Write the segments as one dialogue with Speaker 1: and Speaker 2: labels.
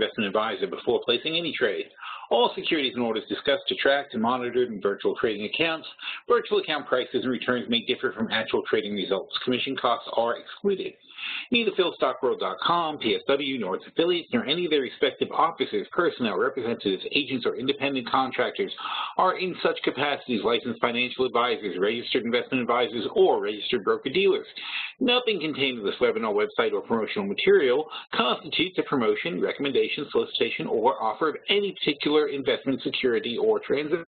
Speaker 1: investment advisor before placing any trade. All securities and orders discussed are tracked and monitored in virtual trading accounts. Virtual account prices and returns may differ from actual trading results. Commission costs are excluded. Neither PhilStockWorld.com, PSW, nor its affiliates, nor any of their respective officers, personnel, representatives, agents, or independent contractors are in such capacities licensed financial advisors, registered investment advisors, or registered broker-dealers. Nothing contained in this webinar, website, or promotional material constitutes a promotion, recommendation, solicitation, or offer of any particular investment security or transaction.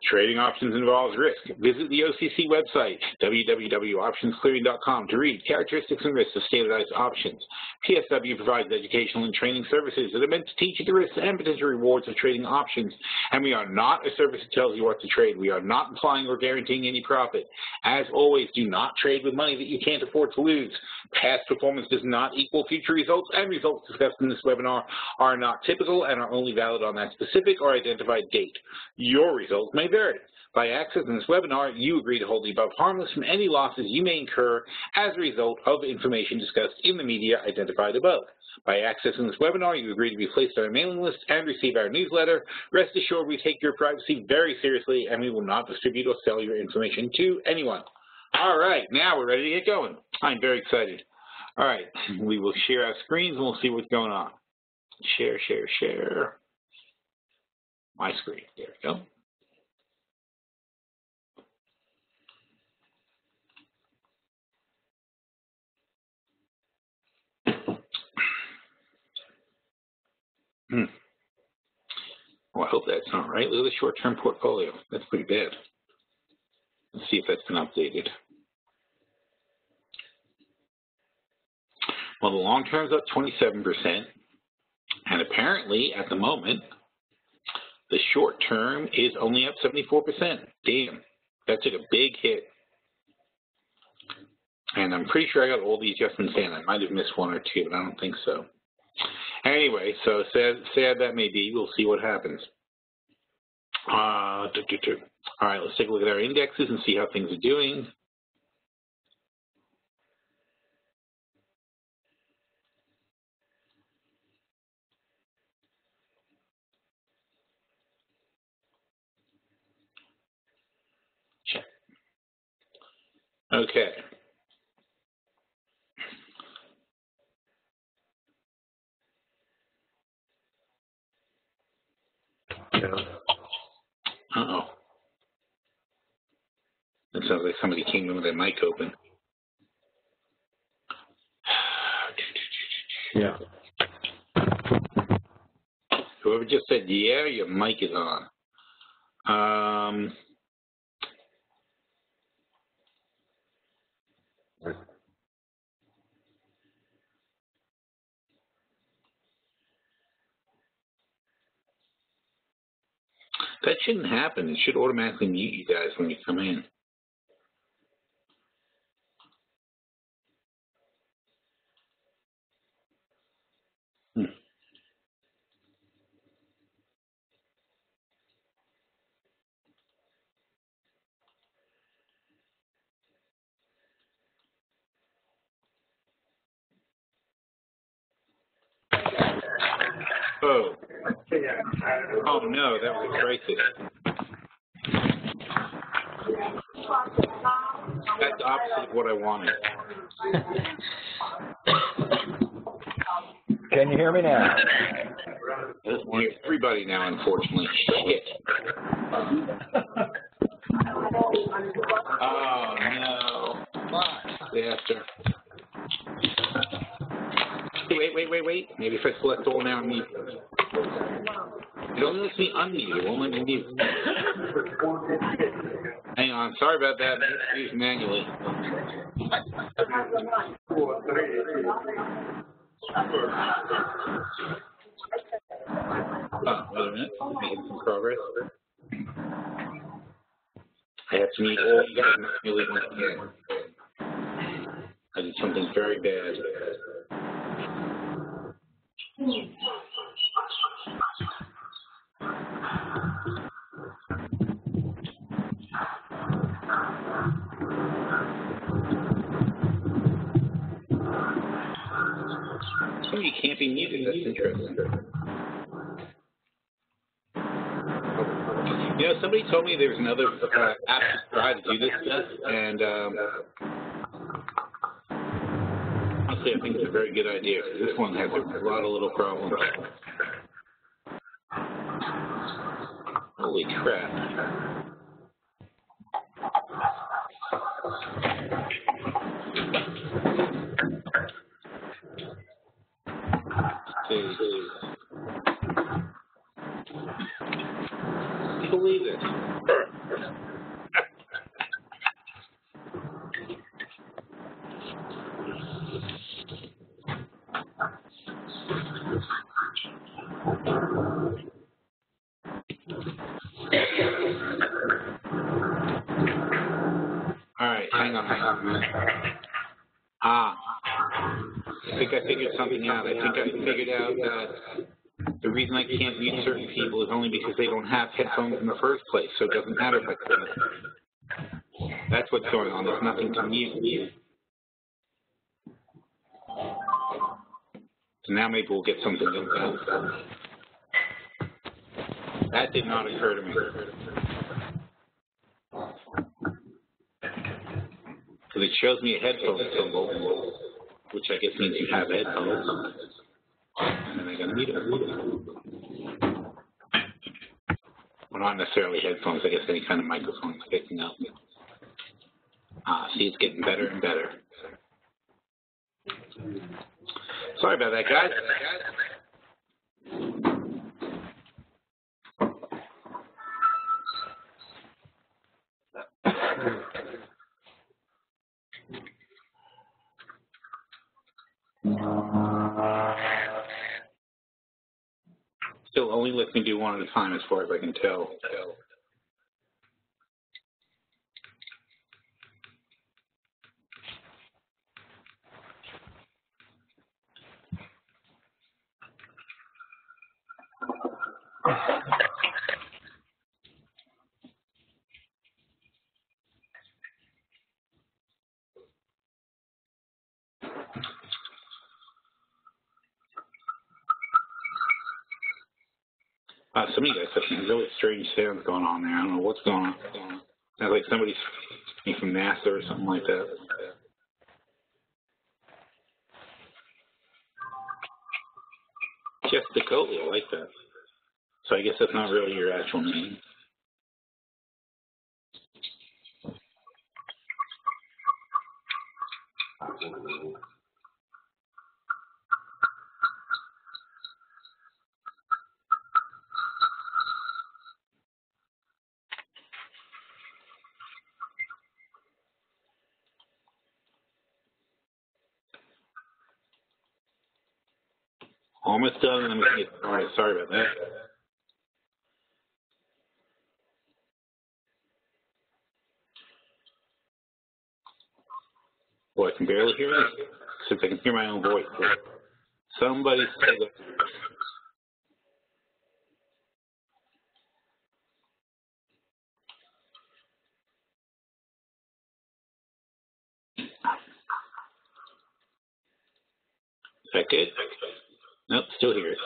Speaker 1: Trading options involves risk. Visit the OCC website, www.optionsclearing.com, to read characteristics and risks of standardized options. PSW provides educational and training services that are meant to teach you the risks and potential rewards of trading options, and we are not a service that tells you what to trade. We are not implying or guaranteeing any profit. As always, do not trade with money that you can't afford to lose. Past performance does not equal future results, and results discussed in this webinar are not typical and are only valid on that specific or identified date. Your results may vary. By accessing this webinar, you agree to hold the above harmless from any losses you may incur as a result of information discussed in the media identified above. By accessing this webinar, you agree to be placed on our mailing list and receive our newsletter. Rest assured, we take your privacy very seriously, and we will not distribute or sell your information to anyone. All right, now we're ready to get going. I'm very excited. All right, we will share our screens, and we'll see what's going on. Share, share, share. My screen. There we go. Well, I hope that's not right. Look at the short-term portfolio. That's pretty bad. Let's see if that's been updated. Well, the long term's up 27%, and apparently, at the moment, the short term is only up 74%. Damn, that took a big hit. And I'm pretty sure I got all the adjustments in. I might have missed one or two, but I don't think so. Anyway, so sad that may be. We'll see what happens. All right, let's take a look at our indexes and see how things are doing. Check. Okay. Uh-oh. That sounds like somebody came in with their mic open.
Speaker 2: Yeah.
Speaker 1: Whoever just said, yeah, your mic is on. That shouldn't happen. It should automatically mute you guys when you come in. Oh. Oh no, that was a crisis. That's the opposite of what I wanted.
Speaker 2: Can you hear me now?
Speaker 1: Everybody now, unfortunately. Shit. Oh no. Disaster. Wait. Maybe if I select all now, mute. It only lets me unmute. It won't let me mute. Hang on. Sorry about that. I use manually. Oh, wait a minute. Making some progress. I have to mute all you guys manually once again. I did something very bad. come you can't be muted? That's interesting. You know, somebody told me there's another app to try to do this stuff, and honestly, I think it's a very good idea. This one has a lot of little problems. Holy crap. Can you believe it? All right, hang on a minute. I think I figured something out. I think I figured out that the reason I can't mute certain people is only because they don't have headphones in the first place, so it doesn't matter if I could. That's what's going on. There's nothing to mute. So now maybe we'll get something done. That did not occur to me. Because it shows me a headphone symbol, which I guess means you have headphones. And then I got to mute them. Well, not necessarily headphones, I guess any kind of microphone is picking up. See, it's getting better and better. Sorry about that, guys. Still only let me do one at a time as far as I can tell. Some of you guys have some really strange sounds going on there. I don't know what's going on. Sounds like somebody's from NASA or something like that. Jeff Dakota, I like that. So I guess that's not really your actual name. Almost done, and then we can get started. Sorry about that. Boy, I can barely hear you, since I can hear my own voice. Somebody say that. Is that good? Nope, still hear it.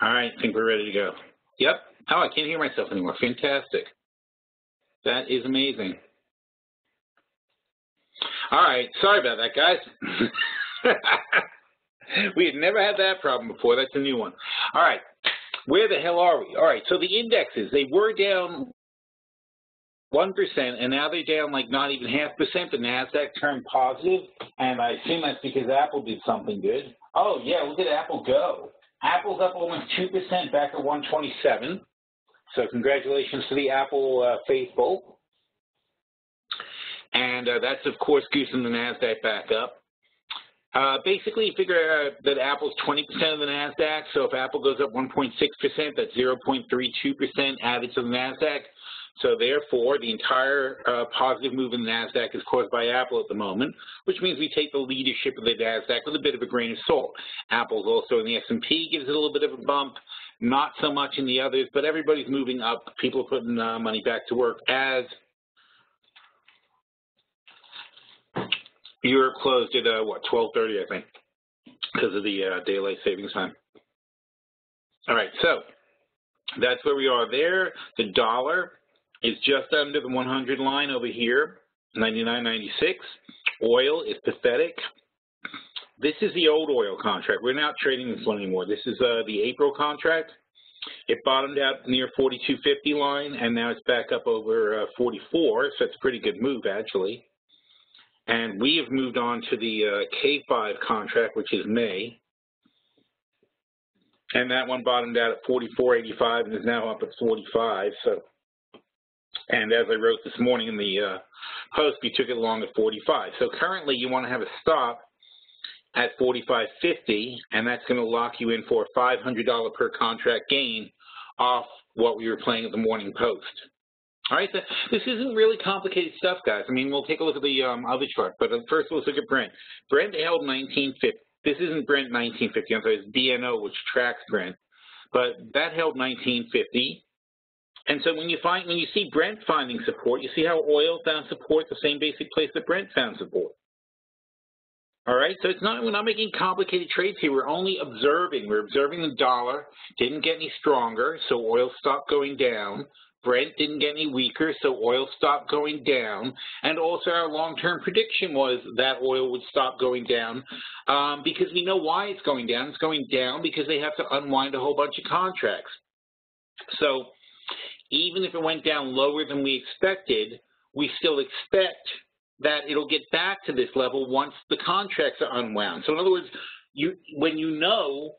Speaker 1: All right, I think we're ready to go. Yep. Oh, I can't hear myself anymore. Fantastic. That is amazing. All right, sorry about that, guys. We had never had that problem before. That's a new one. All right, where the hell are we? All right, so the indexes, they were down 1%, and now they're down like not even 0.5%. The NASDAQ turned positive, and I assume that's because Apple did something good. Oh, yeah, look at Apple go. Apple's up almost 2% back at 127. So congratulations to the Apple faithful. And that's, of course, goosing the NASDAQ back up. Basically, you figure that Apple's 20% of the NASDAQ, so if Apple goes up 1.6%, that's 0.32% added to the NASDAQ. So therefore, the entire positive move in the NASDAQ is caused by Apple at the moment, which means we take the leadership of the NASDAQ with a bit of a grain of salt. Apple's also in the S&P, gives it a little bit of a bump, not so much in the others, but everybody's moving up. People are putting money back to work as Europe closed at, 12:30, I think, because of the daylight savings time. All right, so that's where we are there. The dollar is just under the 100 line over here, 99.96. Oil is pathetic. This is the old oil contract. We're not trading this one anymore. This is the April contract. It bottomed out near 42.50 line, and now it's back up over 44, so it's a pretty good move, actually. And we have moved on to the K5 contract, which is May. And that one bottomed out at 44.85 and is now up at 45. So, and as I wrote this morning in the post, we took it along at 45. So currently you want to have a stop at 45.50, and that's going to lock you in for a $500 per contract gain off what we were playing at the Morning Post. All right, so this isn't really complicated stuff, guys. I mean, we'll take a look at the other chart, but first let's look at Brent. Brent held 1950. This isn't Brent 1950, I'm sorry, it's BNO, which tracks Brent, but that held 1950. And so when you see Brent finding support, you see how oil found support, the same basic place that Brent found support. All right, so we're not making complicated trades here. We're only observing. We're observing the dollar didn't get any stronger, so oil stopped going down. Brent didn't get any weaker, so oil stopped going down. And also our long-term prediction was that oil would stop going down because we know why it's going down. It's going down because they have to unwind a whole bunch of contracts. So even if it went down lower than we expected, we still expect that it'll get back to this level once the contracts are unwound. So in other words, when you know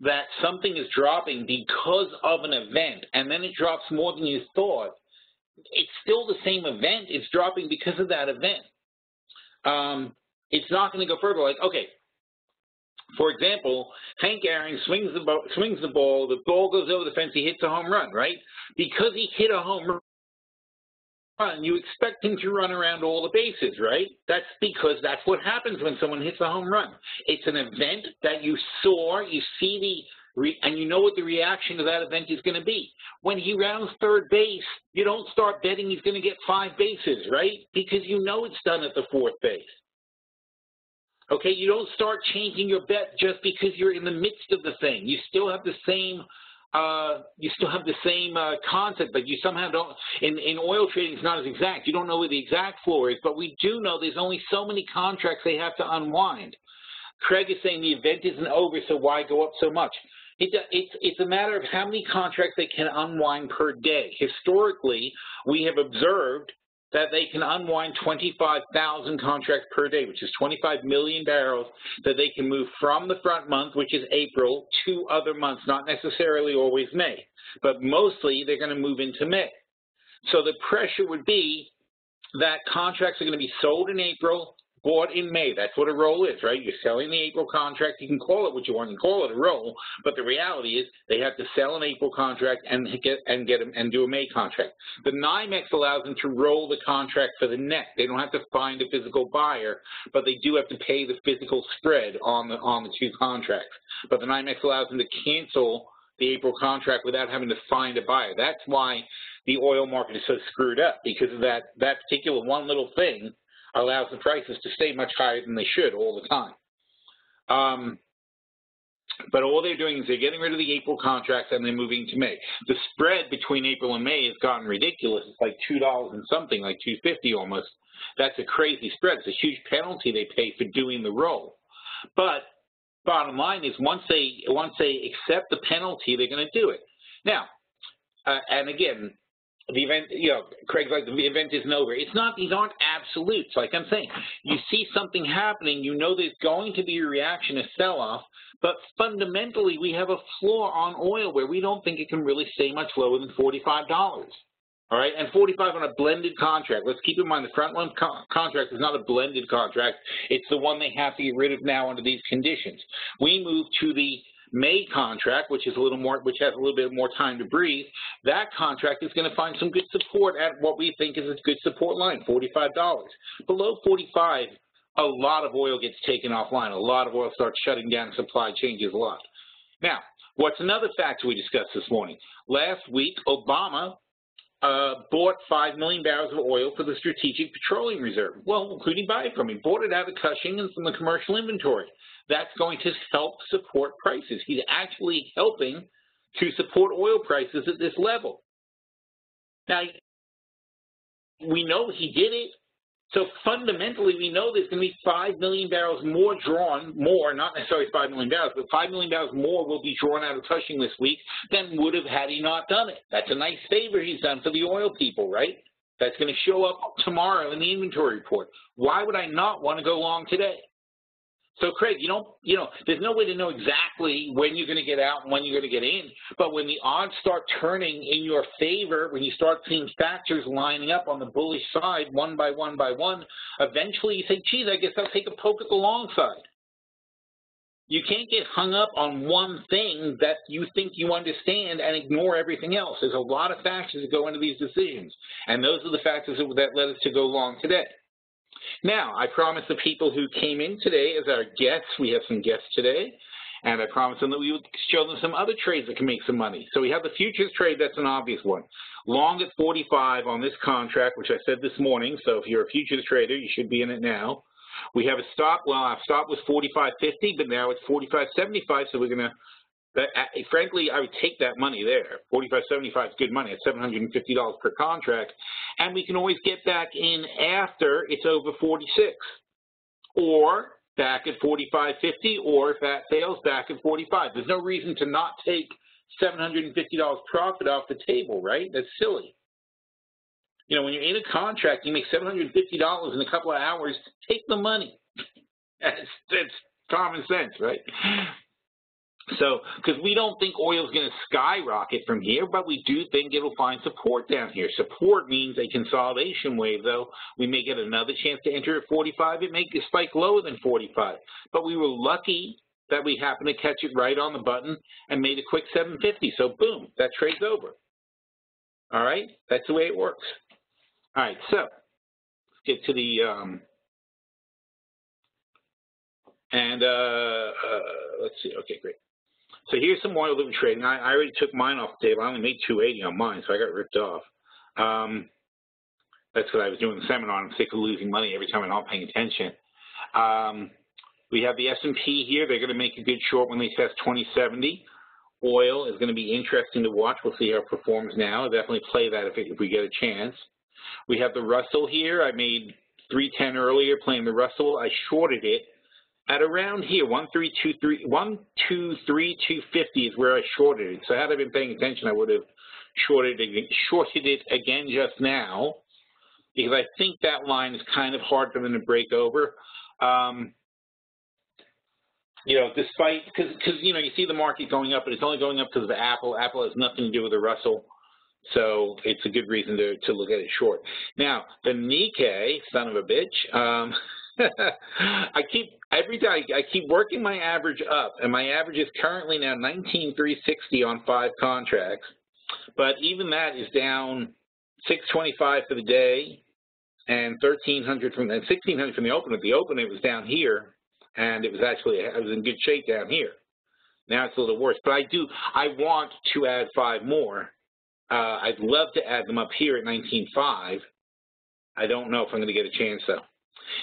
Speaker 1: that something is dropping because of an event, and then it drops more than you thought, it's still the same event. It's dropping because of that event. It's not going to go further. Like, okay, for example, Hank Aaron swings the ball, the ball goes over the fence, he hits a home run, right? Because he hit a home run, you expect him to run around all the bases, right? That's because that's what happens when someone hits a home run. It's an event that you saw, you see and you know what the reaction to that event is going to be. When he rounds third base, you don't start betting he's going to get 5 bases, right? Because you know it's done at the 4th base. Okay, you don't start changing your bet just because you're in the midst of the thing. You still have the same concept, but you somehow don't. In oil trading, it's not as exact. You don't know where the exact floor is, but we do know there's only so many contracts they have to unwind. Craig is saying the event isn't over, so why go up so much? It's a matter of how many contracts they can unwind per day. Historically, we have observed that they can unwind 25,000 contracts per day, which is 25 million barrels that they can move from the front month, which is April, to other months, not necessarily always May, but mostly they're going to move into May. So the pressure would be that contracts are going to be sold in April, bought in May. That's what a roll is, right? You're selling the April contract. You can call it what you want. You can call it a roll, but the reality is they have to sell an April contract and do a May contract. The NYMEX allows them to roll the contract for the net. They don't have to find a physical buyer, but they do have to pay the physical spread on the 2 contracts. But the NYMEX allows them to cancel the April contract without having to find a buyer. That's why the oil market is so screwed up, because of that particular one little thing allows the prices to stay much higher than they should all the time. But all they're doing is they're getting rid of the April contracts and they're moving to May. The spread between April and May has gotten ridiculous. It's like $2 and something, like $2.50 almost. That's a crazy spread. It's a huge penalty they pay for doing the roll. But bottom line is once they accept the penalty, they're going to do it. Now, and again, the event, Craig's like, the event isn't over. It's not, these aren't absolutes. Like I'm saying, you see something happening, you know there's going to be a reaction, a sell-off, but fundamentally we have a floor on oil where we don't think it can really stay much lower than $45. All right, and 45 on a blended contract. Let's keep in mind the front loan contract is not a blended contract. It's the one they have to get rid of now under these conditions. We move to the May contract, which has a little bit more time to breathe. That contract is going to find some good support at what we think is a good support line, $45. Below 45, a lot of oil gets taken offline. A lot of oil starts shutting down. Supply changes a lot. Now, what's another factor we discussed this morning? Last week, Obama bought 5 million barrels of oil for the Strategic Petroleum Reserve. Well, who did he buy it from? He bought it out of Cushing and from the commercial inventory. That's going to help support prices. He's actually helping to support oil prices at this level. Now, we know he did it. So fundamentally, we know there's going to be 5 million barrels more drawn, not necessarily 5 million barrels, but 5 million barrels more will be drawn out of Cushing this week than would have had he not done it. That's a nice favor he's done for the oil people, right? That's going to show up tomorrow in the inventory report. Why would I not want to go long today? So, Craig, there's no way to know exactly when you're going to get out and when you're going to get in. But when the odds start turning in your favor, when you start seeing factors lining up on the bullish side, one by one by one, eventually you say, geez, I guess I'll take a poke at the long side. You can't get hung up on one thing that you think you understand and ignore everything else. There's a lot of factors that go into these decisions. And those are the factors that led us to go long today. Now, I promised the people who came in today as our guests, we have some guests today, and I promised them that we would show them some other trades that can make some money. So we have the futures trade, that's an obvious one. Long at 45 on this contract, which I said this morning, so if you're a futures trader, you should be in it now. We have a stop, well, our stop was 45.50, but now it's 45.75, so we're going to, frankly, I would take that money there. 45.75 is good money. It's $750 per contract. And we can always get back in after it's over 46. Or back at 45.50, or if that fails, back at 45. There's no reason to not take $750 profit off the table, right? That's silly. You know, when you're in a contract, you make $750 in a couple of hours, take the money. That's common sense, right? So, because we don't think oil is going to skyrocket from here, but we do think it'll find support down here. Support means a consolidation wave, though. We may get another chance to enter at 45. It may spike lower than 45. But we were lucky that we happened to catch it right on the button and made a quick 750. So, boom, that trade's over. All right? That's the way it works. All right, so let's get to the let's see. Okay, great. So here's some oil that we're trading. I already took mine off the table. I only made 280 on mine, so I got ripped off. That's what I was doing the seminar. I'm sick of losing money every time I'm not paying attention. We have the S&P here. They're going to make a good short when they test 2070. Oil is going to be interesting to watch. We'll see how it performs now. I'll definitely play that if we get a chance. We have the Russell here. I made 310 earlier playing the Russell. I shorted it at around here, 123,250 is where I shorted it. So had I been paying attention, I would have shorted it again just now, because I think that line is kind of hard for them to break over. You know, despite, because you know, you see the market going up, but it's only going up because of Apple. Apple has nothing to do with the Russell. So it's a good reason to look at it short. Now, the Nikkei, son of a bitch, every day I keep working my average up, and my average is currently now 19,360 on 5 contracts. But even that is down 625 for the day, and 1,300 from 1,600 from the open. At the open, it was down here, and it was in good shape down here. Now it's a little worse, but I want to add 5 more. I'd love to add them up here at 19.5. I don't know if I'm going to get a chance though.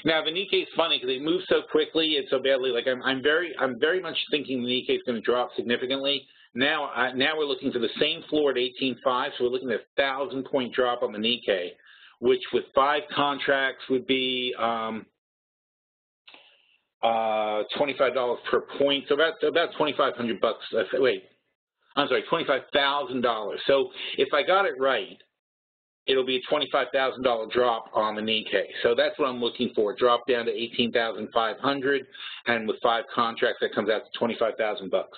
Speaker 1: Now the Nikkei is funny because it moves so quickly and so badly. Like I'm very much thinking the Nikkei is going to drop significantly. Now we're looking for the same floor at 18.5, so we're looking at a 1,000-point drop on the Nikkei, which with 5 contracts would be $25 per point, so about $2,500 bucks. Wait. I'm sorry, $25,000. So if I got it right, it'll be a $25,000 drop on the Nikkei. So that's what I'm looking for. Drop down to 18,500, and with 5 contracts, that comes out to $25,000 bucks.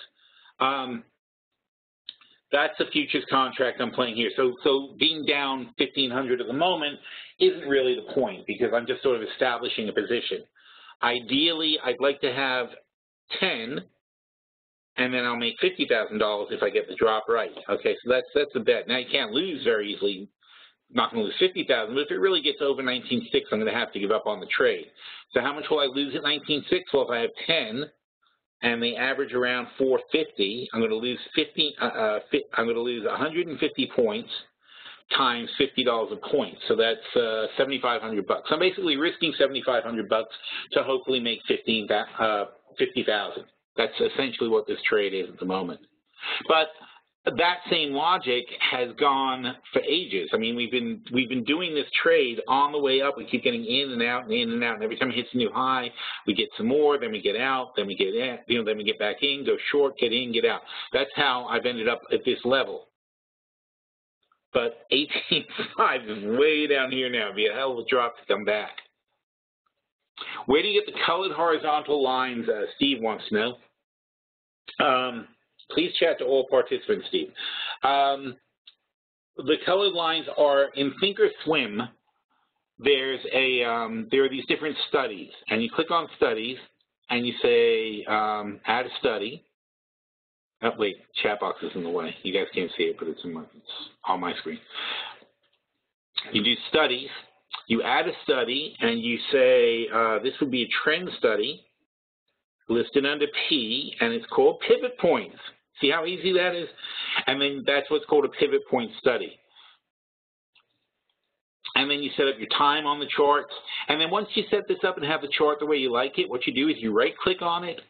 Speaker 1: That's the futures contract I'm playing here. So being down 1,500 at the moment isn't really the point because I'm just sort of establishing a position. Ideally, I'd like to have 10, and then I'll make $50,000 if I get the drop right. Okay, so that's a bet. Now you can't lose very easily. Not going to lose 50,000, but if it really gets over 19.6, I'm going to have to give up on the trade. So how much will I lose at 19.6? Well, if I have 10 and they average around 450, I'm going to lose I'm going to lose 150 points times $50 a point. So that's $7,500 bucks. I'm basically risking $7,500 bucks to hopefully make 50,000. That's essentially what this trade is at the moment. But that same logic has gone for ages. I mean, we've been doing this trade on the way up. We keep getting in and out and in and out. And every time it hits a new high, we get some more. Then we get out. Then we get in. Then we get back in. Go short. Get in. Get out. That's how I've ended up at this level. But 18.5 is way down here now. It'd be a hell of a drop to come back. Where do you get the colored horizontal lines? Steve wants to know. Please chat to all participants, Steve. The colored lines are in Thinkorswim. There are these different studies, and you click on studies, and you say add a study. Oh, wait, chat box is in the way. You guys can't see it, but it's on my screen. You do studies. You add a study, and you say this would be a trend study listed under P, and it's called pivot points. See how easy that is? And then that's what's called a pivot point study. And then you set up your time on the charts. And then once you set this up and have the chart the way you like it, what you do is you right-click on it.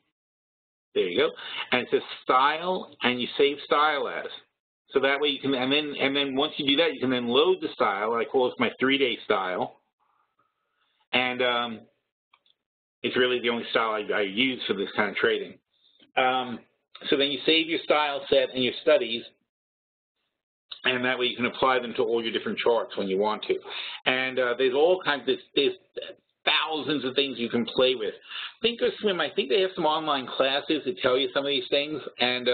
Speaker 1: There you go. And it says Style, and you save Style As. So that way you can, and then once you do that, you can then load the style. I call this my 3-day style. And it's really the only style I use for this kind of trading. So then you save your style set and your studies, and that way you can apply them to all your different charts when you want to. And there's all kinds of, there's thousands of things you can play with. Thinkorswim, I think they have some online classes that tell you some of these things, and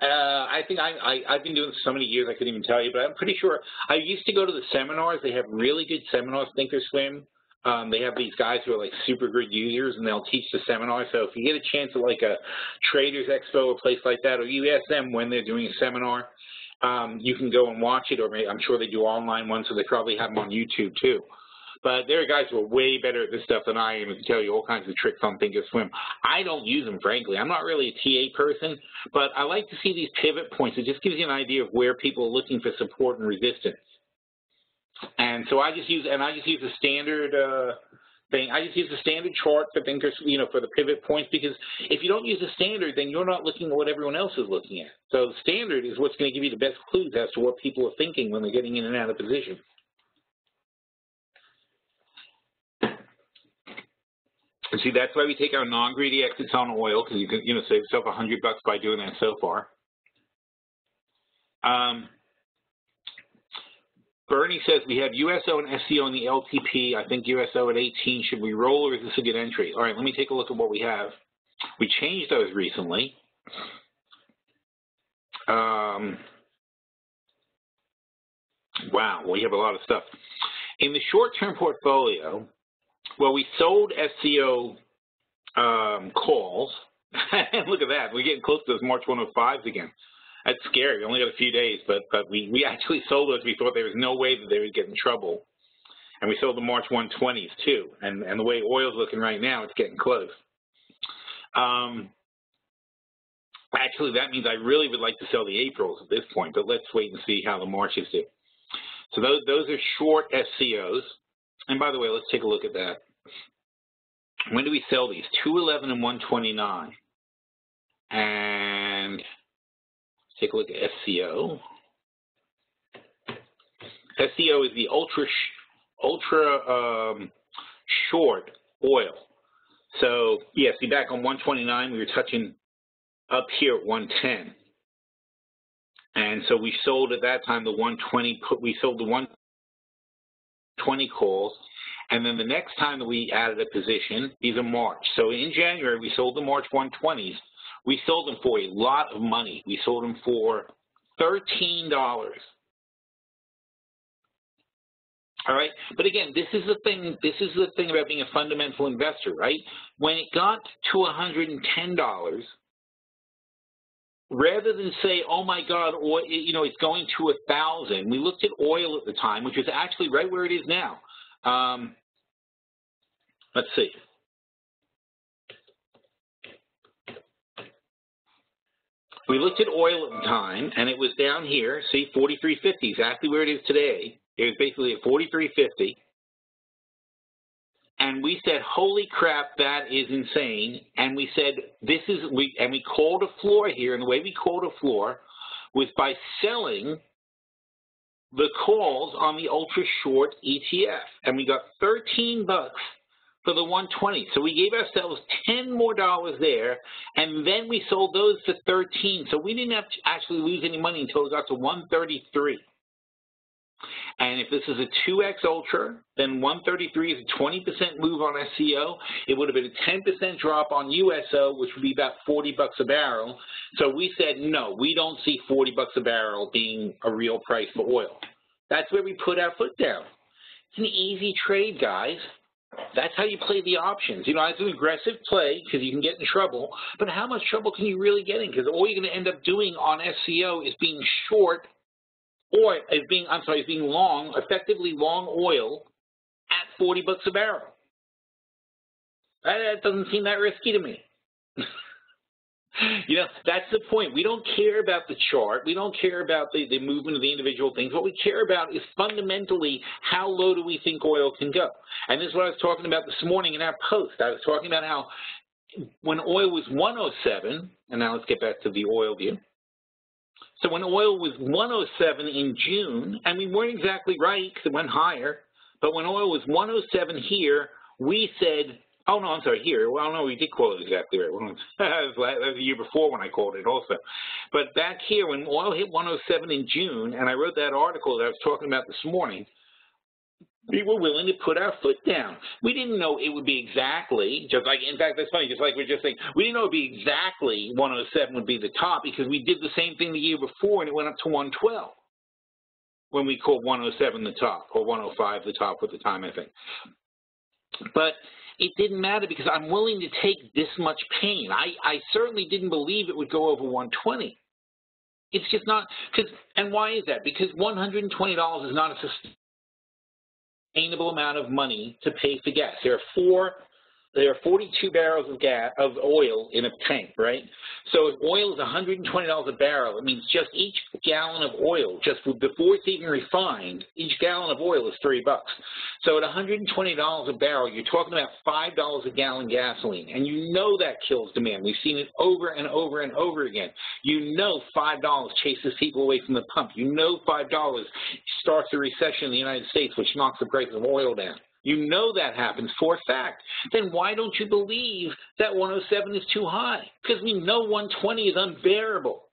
Speaker 1: I think I've been doing this so many years I couldn't even tell you, but I'm pretty sure. I used to go to the seminars. They have really good seminars, Thinkorswim. They have these guys who are like super good users, and they'll teach the seminar. So if you get a chance at like a Traders Expo or a place like that, or you ask them when they're doing a seminar, you can go and watch it, or maybe, I'm sure they do online ones, so they probably have them on YouTube too. But there are guys who are way better at this stuff than I am and can tell you all kinds of tricks on Thinkorswim. I don't use them, frankly. I'm not really a TA person, but I like to see these pivot points. It just gives you an idea of where people are looking for support and resistance. And so I just use a standard thing. I just use a standard chart for Thinkorswim, for the pivot points, because if you don't use a standard, then you're not looking at what everyone else is looking at. So the standard is what's going to give you the best clues as to what people are thinking when they're getting in and out of position. And see, that's why we take our non-greedy exits on oil, because you can, save yourself $100 by doing that so far. Bernie says we have USO and SCO in the LTP. I think USO at 18. Should we roll, or is this a good entry? All right, let me take a look at what we have. We changed those recently. Wow, we have a lot of stuff. In the short-term portfolio, well, we sold SCO calls. And look at that. We're getting close to those March 105s again. That's scary. We only got a few days, but we actually sold those. We thought there was no way that they would get in trouble. And we sold the March 120s, too. And the way oil's looking right now, it's getting close. Actually, that means I really would like to sell the Aprils at this point, but let's wait and see how the Marches do. So those are short SCOs. And by the way, let's take a look at that. When do we sell these? 211 and 129. And take a look at SCO. SCO is the ultra short oil. So yeah, see, back on 129, we were touching up here at 110. And so we sold at that time the 120 put. We sold the 120 calls. And then the next time that we added a position, these are March. So in January, we sold the March 120s. We sold them for a lot of money. We sold them for $13. All right, but again, this is the thing. This is the thing about being a fundamental investor, right? When it got to $110, rather than say, "Oh my God," oil, it's going to 1,000. We looked at oil at the time, which is actually right where it is now. Let's see. We looked at oil at the time, and it was down here. See, 43.50, exactly where it is today. It was basically at 43.50. And we said, holy crap, that is insane. And we said, and we called a floor here. And the way we called a floor was by selling the calls on the ultra short ETF. And we got $13 for the 120. So we gave ourselves $10 more there. And then we sold those for 13. So we didn't have to actually lose any money until it got to 133. And if this is a 2X Ultra, then 133 is a 20% move on SCO. It would have been a 10% drop on USO, which would be about $40 a barrel. So we said, no, we don't see $40 a barrel being a real price for oil. That's where we put our foot down. It's an easy trade, guys. That's how you play the options. It's an aggressive play because you can get in trouble, but how much trouble can you really get in? Because all you're going to end up doing on SCO is being short or is being long, effectively long oil at $40 a barrel. That doesn't seem that risky to me. That's the point. We don't care about the chart. We don't care about the movement of the individual things. What we care about is fundamentally how low do we think oil can go. And this is what I was talking about this morning in our post. I was talking about how when oil was 107, and now let's get back to the oil view. So when oil was 107 in June, and we weren't exactly right because it went higher, but when oil was 107 here, we said, oh, no, I'm sorry, here. Well, no, we did call it exactly right. That was the year before when I called it also. But back here, when oil hit 107 in June, and I wrote that article that I was talking about this morning, we were willing to put our foot down. We didn't know it would be exactly, in fact, that's funny, just like we're just saying, we didn't know it would be exactly 107 would be the top because we did the same thing the year before and it went up to 112 when we called 107 the top, or 105 the top at the time, I think. But it didn't matter because I'm willing to take this much pain. I certainly didn't believe it would go over 120. It's just not, and why is that? Because $120 is not a sustainable amount of money to pay for gas. There are 42 barrels of oil in a tank, right? So if oil is $120 a barrel, it means just each gallon of oil, just before it's even refined, each gallon of oil is $3. So at $120 a barrel, you're talking about $5 a gallon gasoline, and you know that kills demand. We've seen it over and over and over again. You know $5 chases people away from the pump. You know $5 starts a recession in the United States, which knocks the price of oil down. You know that happens for a fact. Then why don't you believe that 107 is too high? Because we know 120 is unbearable.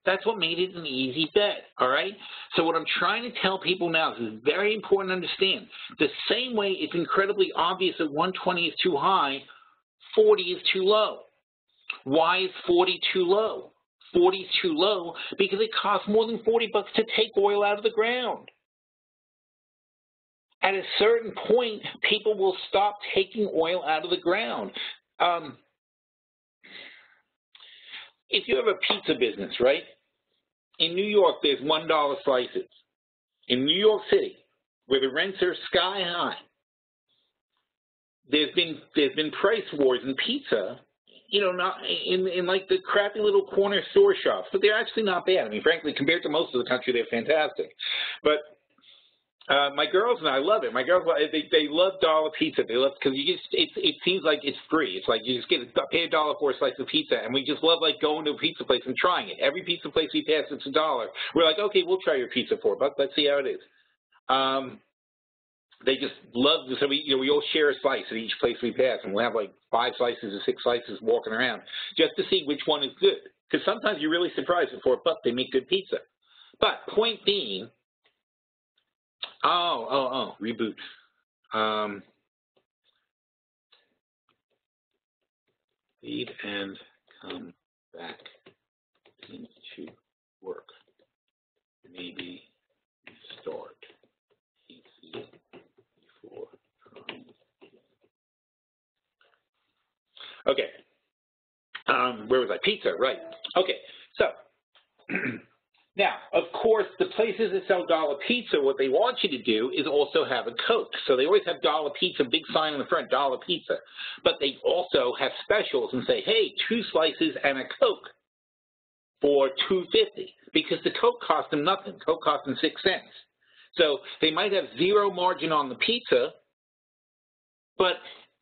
Speaker 1: That's what made it an easy bet, all right? So what I'm trying to tell people now is it's very important to understand. The same way it's incredibly obvious that 120 is too high, 40 is too low. Why is 40 too low? 40 is too low because it costs more than $40 to take oil out of the ground. At a certain point, people will stop taking oil out of the ground. If you have a pizza business, right? In New York, there's $1 slices. In New York City, where the rents are sky high, there's been price wars in pizza. Not in like the crappy little corner store shops, but they're actually not bad. I mean, frankly, compared to most of the country, they're fantastic. But my girls and I love it. My girls, they love dollar pizza. They love because it seems like it's free. It's like you just pay $1 for a slice of pizza, and we just love like going to a pizza place and trying it. Every pizza place we pass, it's $1. We're like, okay, we'll try your pizza for $1. Let's see how it is. They just love this. So we all share a slice at each place we pass, and we'll have like 5 slices or 6 slices walking around just to see which one is good. Because sometimes you're really surprised that for $1 they make good pizza. But point being. Reboot. Leave and come back into work. was like pizza, right? Okay, so now, of course, the places that sell dollar pizza, what they want you to do is also have a Coke. So they always have dollar pizza, big sign on the front, dollar pizza. But they also have specials and say, hey, 2 slices and a Coke for $2.50, because the Coke cost them nothing. Coke cost them 6 cents. So they might have 0 margin on the pizza, but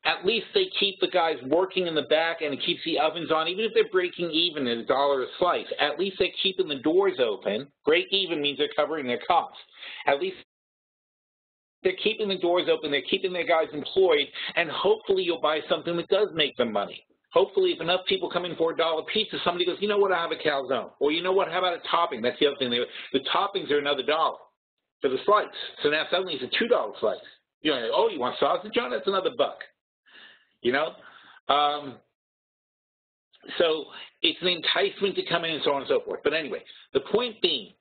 Speaker 1: at least they keep the guys working in the back and it keeps the ovens on. Even if they're breaking even at $1 a slice, at least they're keeping the doors open. Break even means they're covering their costs. At least they're keeping the doors open, they're keeping their guys employed, and hopefully you'll buy something that does make them money. Hopefully, if enough people come in for a $1 pizza, somebody goes, you know what, I have a calzone. Or you know what, how about a topping? That's the other thing. The toppings are another $1 for the slice. So now suddenly it's a $2 slice. You know, oh, you want sausage on it? That's another $1. You know? So it's an enticement to come in and so on and so forth. But anyway, the point being,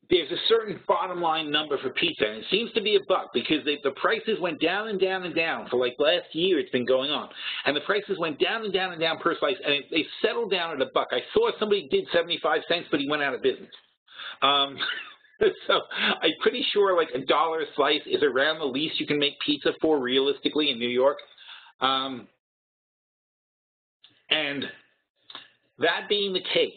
Speaker 1: there's a certain bottom line number for pizza, and it seems to be $1 because the prices went down and down and down for like last year. It's been going on, and the prices went down and down and down per slice, and they settled down at $1. I saw somebody did 75 cents, but he went out of business. So I'm pretty sure like $1 a slice is around the least you can make pizza for realistically in New York. And that being the case,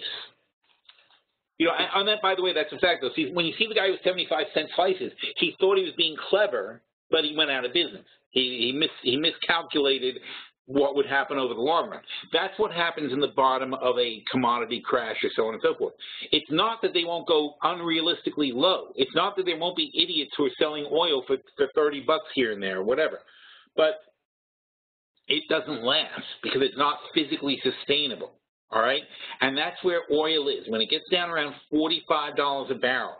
Speaker 1: you know, on that, by the way, that's a fact, though. See, when you see the guy with 75-cent slices, he thought he was being clever, but he went out of business. He miscalculated what would happen over the long run. That's what happens in the bottom of a commodity crash or so on and so forth. It's not that they won't go unrealistically low. It's not that there won't be idiots who are selling oil for $30 here and there or whatever. But it doesn't last because it's not physically sustainable. All right, and that's where oil is. When it gets down around $45 a barrel,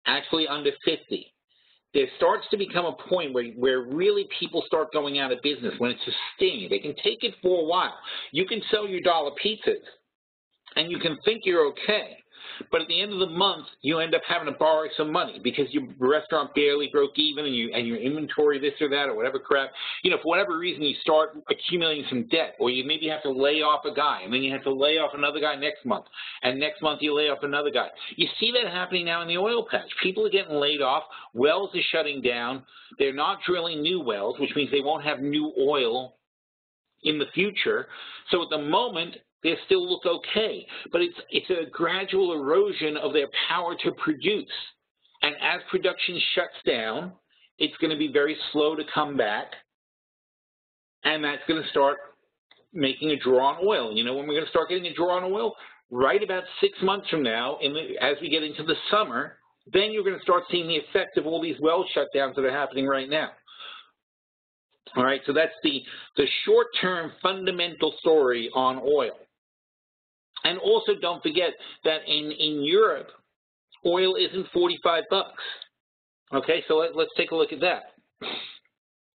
Speaker 1: actually under 50, there starts to become a point where really people start going out of business when it's sustained. They can take it for a while. You can sell your dollar pizzas, and you can think you're okay. But at the end of the month, you end up having to borrow some money because your restaurant barely broke even and your inventory this or that or whatever crap. You know, for whatever reason, you start accumulating some debt, or you maybe have to lay off a guy, and then you have to lay off another guy next month, and next month you lay off another guy. You see that happening now in the oil patch. People are getting laid off. Wells are shutting down. They're not drilling new wells, which means they won't have new oil in the future. So at the moment, they still look okay, but it's a gradual erosion of their power to produce. And as production shuts down, it's going to be very slow to come back, and that's going to start making a draw on oil. You know when we're going to start getting a draw on oil? Right about 6 months from now, as we get into the summer, then you're going to start seeing the effect of all these well shutdowns that are happening right now. All right, so that's the short-term fundamental story on oil. And also don't forget that in Europe, oil isn't $45. Okay, so let's take a look at that.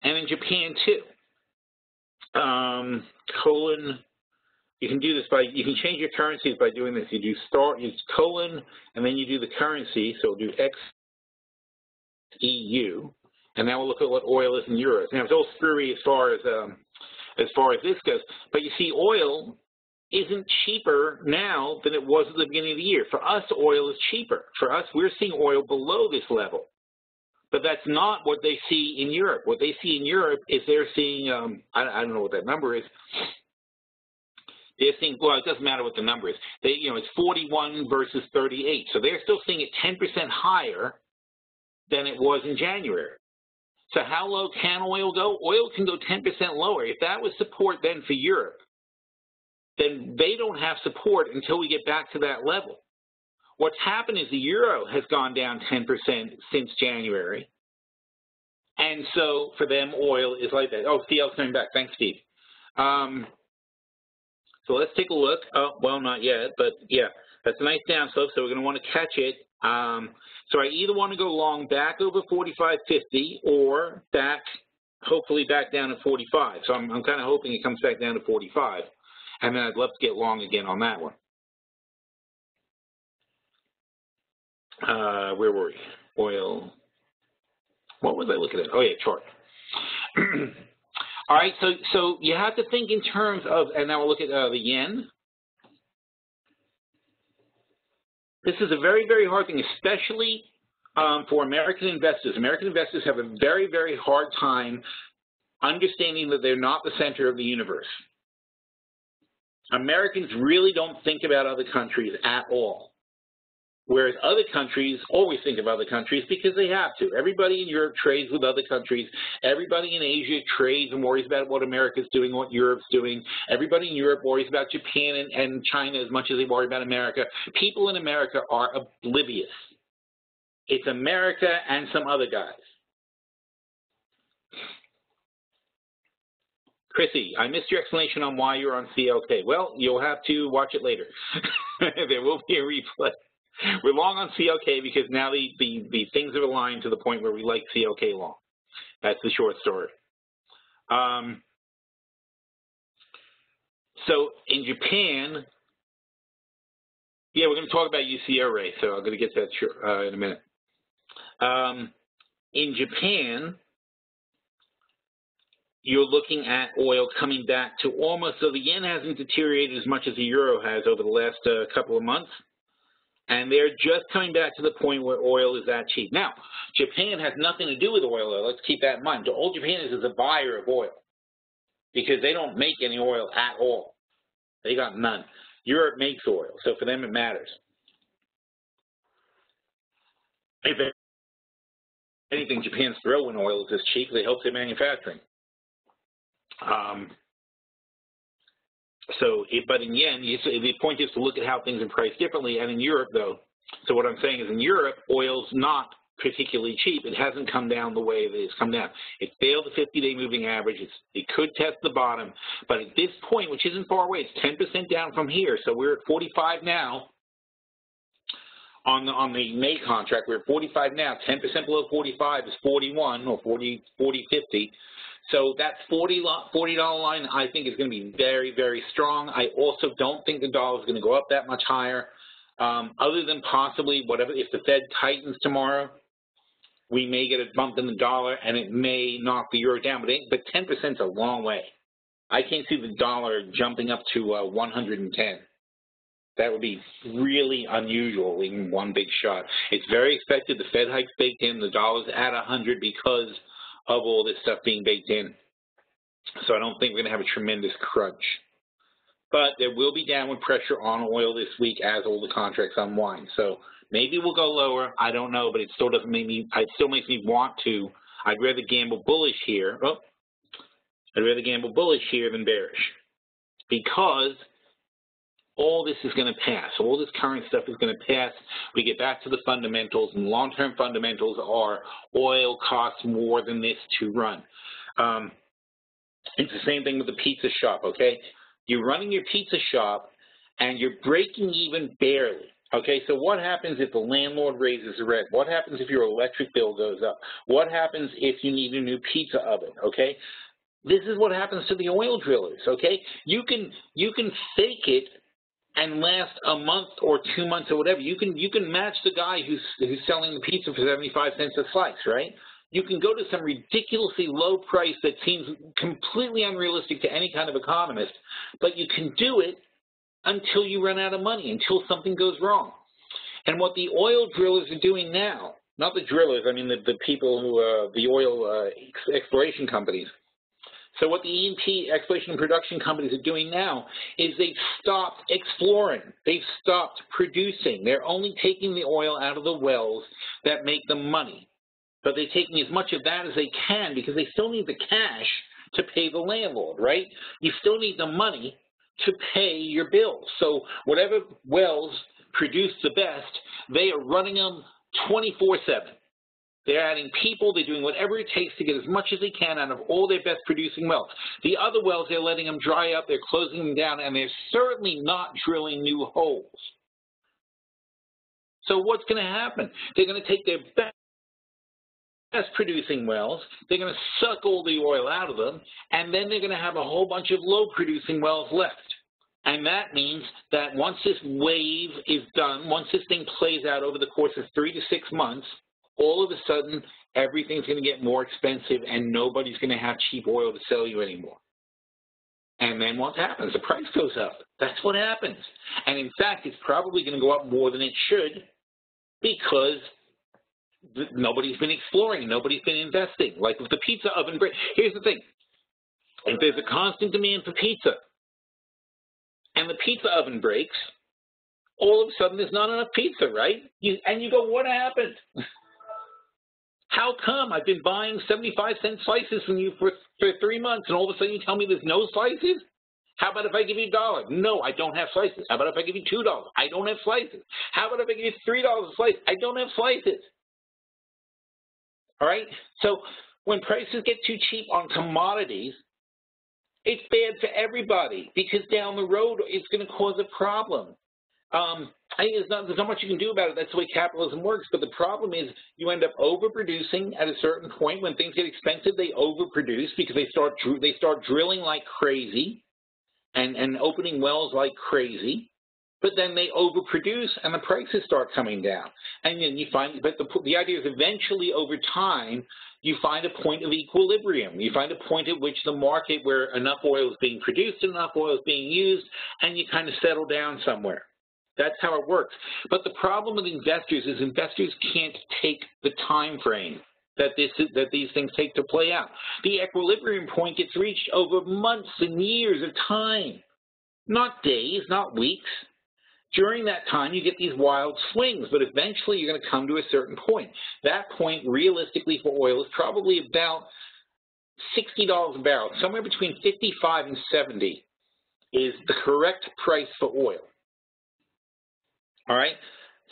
Speaker 1: And in Japan too. You can do this you can change your currencies by doing this. You do colon, and then you do the currency. So we'll do XEU, and now we'll look at what oil is in euros. Now it's all screwy as far as this goes, but you see oil isn't cheaper now than it was at the beginning of the year. For us, oil is cheaper. For us, we're seeing oil below this level. But that's not what they see in Europe. What they see in Europe is they're seeing, I don't know what that number is. They're seeing, well, it doesn't matter what the number is. It's 41 versus 38. So they're still seeing it 10% higher than it was in January. So how low can oil go? Oil can go 10% lower. If that was support then for Europe, then they don't have support until we get back to that level. What's happened is the euro has gone down 10% since January. And so for them, oil is like that. Oh, Steve's coming back. Thanks, Steve. So let's take a look. Oh, well, not yet, but yeah, that's a nice downslope, so we're going to want to catch it. So I either want to go long back over 45.50 or back, hopefully back down to 45. So I'm kind of hoping it comes back down to 45. And then I'd love to get long again on that one. Where were we? Oil. What was I looking at? Oh, yeah, chart. All right, so you have to think in terms of, and now we'll look at the yen. This is a very, very hard thing, especially for American investors. American investors have a very, very hard time understanding that they're not the center of the universe. Americans really don't think about other countries at all, whereas other countries always think of other countries because they have to. Everybody in Europe trades with other countries. Everybody in Asia trades and worries about what America's doing, what Europe's doing. Everybody in Europe worries about Japan and China as much as they worry about America. People in America are oblivious. It's America and some other guys. Chrissy, I missed your explanation on why you're on CLK. Well, you'll have to watch it later. There will be a replay. We're long on CLK because now the things are aligned to the point where we like CLK long. That's the short story. So in Japan, yeah, we're going to talk about UCO, so I'm going to get to that in a minute. In Japan, you're looking at oil coming back to almost, so the yen hasn't deteriorated as much as the euro has over the last couple of months, and they're just coming back to the point where oil is that cheap. Now, Japan has nothing to do with oil, though. Let's keep that in mind. All Japan is a buyer of oil because they don't make any oil at all. They got none. Europe makes oil, so for them it matters. If anything, Japan's throw in oil is this cheap. They help their manufacturing. But in yen, the point is to look at how things are priced differently. And in Europe, though, so what I'm saying is in Europe, oil's not particularly cheap. It hasn't come down the way that it's come down. It failed the 50-day moving average. It could test the bottom. But at this point, which isn't far away, it's 10% down from here. So we're at 45 now. On the May contract, we're at 45 now. 10% below 45 is 41 or 40, 50. So that $40 line, I think, is going to be very, very strong. I also don't think the dollar is going to go up that much higher, other than possibly whatever. If the Fed tightens tomorrow, we may get a bump in the dollar, and it may knock the euro down. But 10% is a long way. I can't see the dollar jumping up to 110. That would be really unusual in one big shot. It's very expected. The Fed hike's baked in. The dollar's at 100 because of all this stuff being baked in. So I don't think we're going to have a tremendous crunch. But there will be downward pressure on oil this week as all the contracts unwind. So maybe we'll go lower. I don't know, but it still doesn't make me, it still makes me want to. I'd rather gamble bullish here. I'd rather gamble bullish here than bearish, because all this is going to pass. All this current stuff is going to pass. We get back to the fundamentals, and long-term fundamentals are oil costs more than this to run. It's the same thing with the pizza shop, okay? You're running your pizza shop, and you're breaking even barely, okay? So what happens if the landlord raises the rent? What happens if your electric bill goes up? What happens if you need a new pizza oven, okay? This is what happens to the oil drillers, okay? You can fake it and last a month or 2 months or whatever. You can match the guy who's selling the pizza for 75 cents a slice, right? You can go to some ridiculously low price that seems completely unrealistic to any kind of economist, but you can do it until you run out of money, until something goes wrong. And what the oil drillers are doing now, not the drillers, I mean the people who, the oil exploration companies. So what the E&P exploration and production companies are doing now is they've stopped exploring. They've stopped producing. They're only taking the oil out of the wells that make them money. But they're taking as much of that as they can because they still need the cash to pay the landlord, right? You still need the money to pay your bills. So whatever wells produce the best, they are running them 24/7. They're adding people. They're doing whatever it takes to get as much as they can out of all their best producing wells. The other wells, they're letting them dry up. They're closing them down, and they're certainly not drilling new holes. So what's going to happen? They're going to take their best producing wells. They're going to suck all the oil out of them, and then they're going to have a whole bunch of low producing wells left. And that means that once this wave is done, once this thing plays out over the course of 3 to 6 months, all of a sudden, everything's going to get more expensive and nobody's going to have cheap oil to sell you anymore. And then what happens? The price goes up. That's what happens. And in fact, it's probably going to go up more than it should because nobody's been exploring, nobody's been investing. Like with the pizza oven break. Here's the thing. If there's a constant demand for pizza and the pizza oven breaks, all of a sudden there's not enough pizza, right? And you go, what happened? How come I've been buying 75-cent slices from you for 3 months and all of a sudden you tell me there's no slices? How about if I give you $1? No, I don't have slices. How about if I give you $2? I don't have slices. How about if I give you $3 a slice? I don't have slices. All right? So when prices get too cheap on commodities, it's bad for everybody because down the road it's going to cause a problem. I think there's not much you can do about it. That's the way capitalism works. But the problem is you end up overproducing at a certain point. When things get expensive, they overproduce because they start drilling like crazy and opening wells like crazy. But then they overproduce and the prices start coming down. And then you find, but the idea is eventually over time, you find a point of equilibrium. You find a point at which the market where enough oil is being produced, enough oil is being used, and you kind of settle down somewhere. That's how it works. But the problem with investors is investors can't take the time frame that these things take to play out. The equilibrium point gets reached over months and years of time, not days, not weeks. During that time, you get these wild swings, but eventually you're going to come to a certain point. That point, realistically, for oil is probably about $60 a barrel. Somewhere between 55 and 70 is the correct price for oil. All right?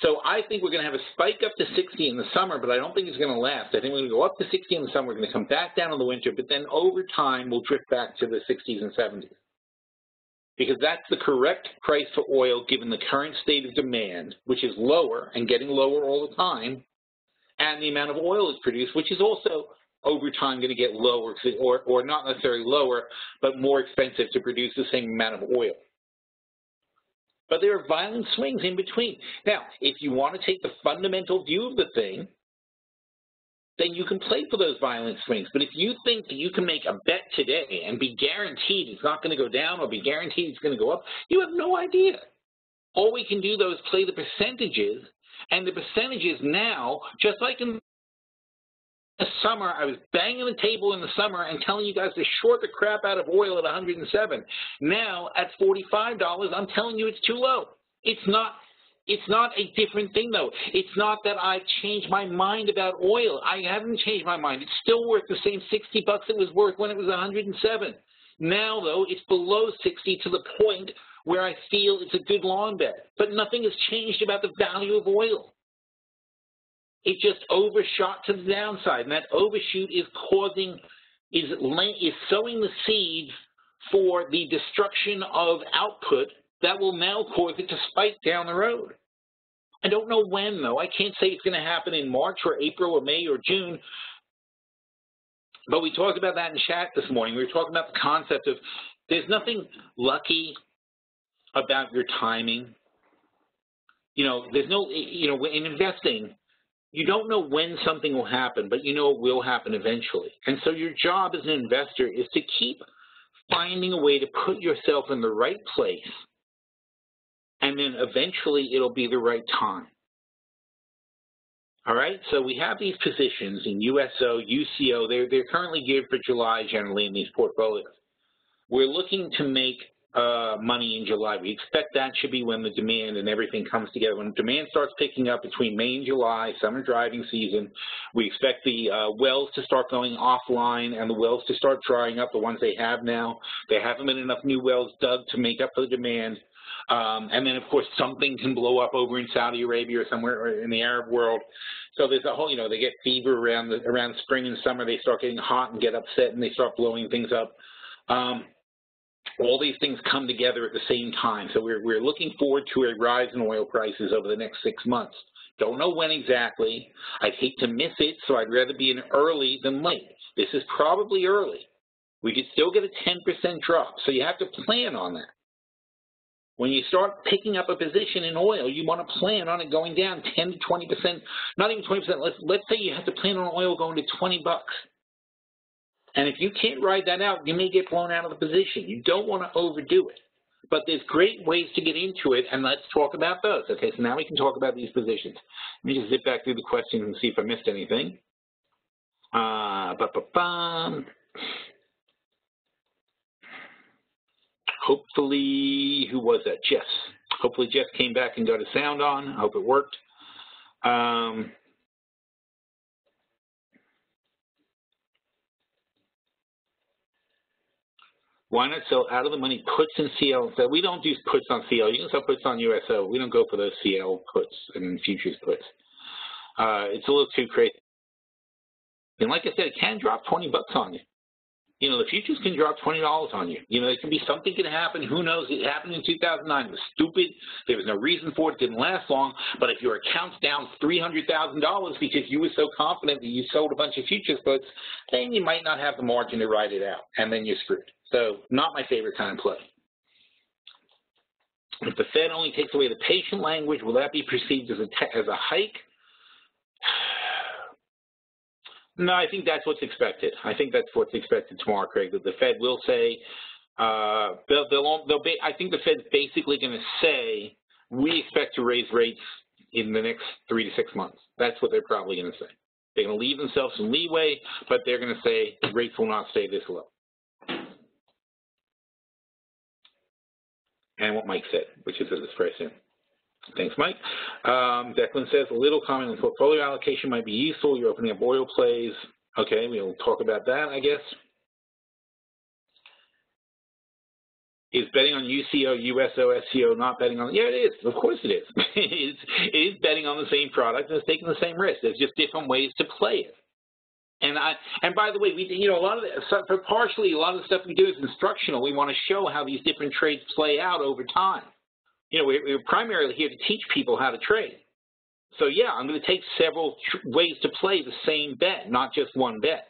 Speaker 1: So I think we're going to have a spike up to 60 in the summer, but I don't think it's going to last. I think we're going to go up to 60 in the summer. We're going to come back down in the winter, but then over time, we'll drift back to the 60s and 70s. Because that's the correct price for oil given the current state of demand, which is lower and getting lower all the time, and the amount of oil is produced, which is also over time going to get lower, or not necessarily lower, but more expensive to produce the same amount of oil. But there are violent swings in between. Now, if you want to take the fundamental view of the thing, then you can play for those violent swings. But if you think that you can make a bet today and be guaranteed it's not going to go down or be guaranteed it's going to go up, you have no idea. All we can do, though, is play the percentages. And the percentages now, just like in the summer, I was banging the table in the summer and telling you guys to short the crap out of oil at 107. Now, at $45, I'm telling you it's too low. It's not a different thing, though. It's not that I've changed my mind about oil. I haven't changed my mind. It's still worth the same $60 it was worth when it was 107. Now, though, it's below 60 to the point where I feel it's a good long bet. But nothing has changed about the value of oil. It just overshot to the downside, and that overshoot is sowing the seeds for the destruction of output that will now cause it to spike down the road. I don't know when, though. I can't say it's going to happen in March or April or May or June. But we talked about that in chat this morning. We were talking about the concept of there's nothing lucky about your timing. There's no, in investing, you don't know when something will happen, but you know it will happen eventually. And so your job as an investor is to keep finding a way to put yourself in the right place, and then eventually it'll be the right time. All right, so we have these positions in USO, UCO. They're currently geared for July generally in these portfolios. We're looking to make money in July. We expect that should be when the demand and everything comes together. When demand starts picking up between May and July, summer driving season, we expect the wells to start going offline and the wells to start drying up, the ones they have now. There haven't been enough new wells dug to make up for the demand. And then, of course, something can blow up over in Saudi Arabia or somewhere in the Arab world. So there's a whole, they get fever around spring and summer. They start getting hot and get upset, and they start blowing things up. All these things come together at the same time. So we're looking forward to a rise in oil prices over the next 6 months. Don't know when exactly. I'd hate to miss it, so I'd rather be in early than late. This is probably early. We could still get a 10% drop, so you have to plan on that. When you start picking up a position in oil, you want to plan on it going down 10 to 20%, not even 20%. Let's say you have to plan on oil going to 20 bucks. And if you can't ride that out, you may get blown out of the position. You don't want to overdo it. But there's great ways to get into it, and let's talk about those. Okay, so now we can talk about these positions. Let me just zip back through the questions and see if I missed anything. Hopefully, who was that? Jess. Hopefully Jess came back and got his sound on. I hope it worked. Why not sell out of the money puts in CL? So we don't do puts on CL. You can sell puts on USO. We don't go for those CL puts and futures puts. It's a little too crazy. And like I said, it can drop 20 bucks on you. You know, the futures can drop $20 on you. You know, it can be something can happen. Who knows? It happened in 2009. It was stupid. There was no reason for it. It didn't last long. But if your account's down $300,000 because you were so confident that you sold a bunch of futures puts, then you might not have the margin to ride it out, and then you're screwed. So not my favorite kind of play. If the Fed only takes away the patient language, will that be perceived as a hike? No, I think that's what's expected. I think that's what's expected tomorrow, Craig, that the Fed will say, I think the Fed's basically going to say, we expect to raise rates in the next 3 to 6 months. That's what they're probably going to say. They're going to leave themselves some leeway, but they're going to say rates will not stay this low. And what Mike said, which is this very soon. Thanks, Mike. Declan says, a little comment on portfolio allocation might be useful. You're opening up oil plays. Okay, we'll talk about that, I guess. Is betting on UCO, USO, SCO not betting on? Yeah, it is. Of course it is. It is betting on the same product and it's taking the same risk. There's just different ways to play it. And by the way, a lot of the stuff we do is instructional. We want to show how these different trades play out over time. You know, we're primarily here to teach people how to trade. So yeah, I'm going to take several ways to play the same bet, not just one bet.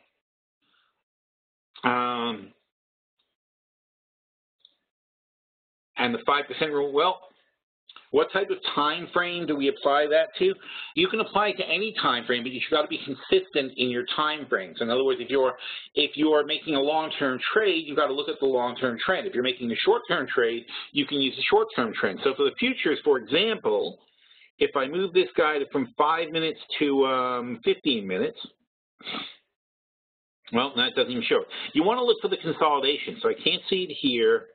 Speaker 1: And the 5% rule, well, what type of time frame do we apply that to? You can apply it to any time frame, but you've got to be consistent in your time frames. In other words, if you're making a long-term trade, you've got to look at the long-term trend. If you're making a short-term trade, you can use the short-term trend. So for the futures, for example, if I move this guy from 5 minutes to 15 minutes, well, that doesn't even show it. You want to look for the consolidation. So I can't see it here.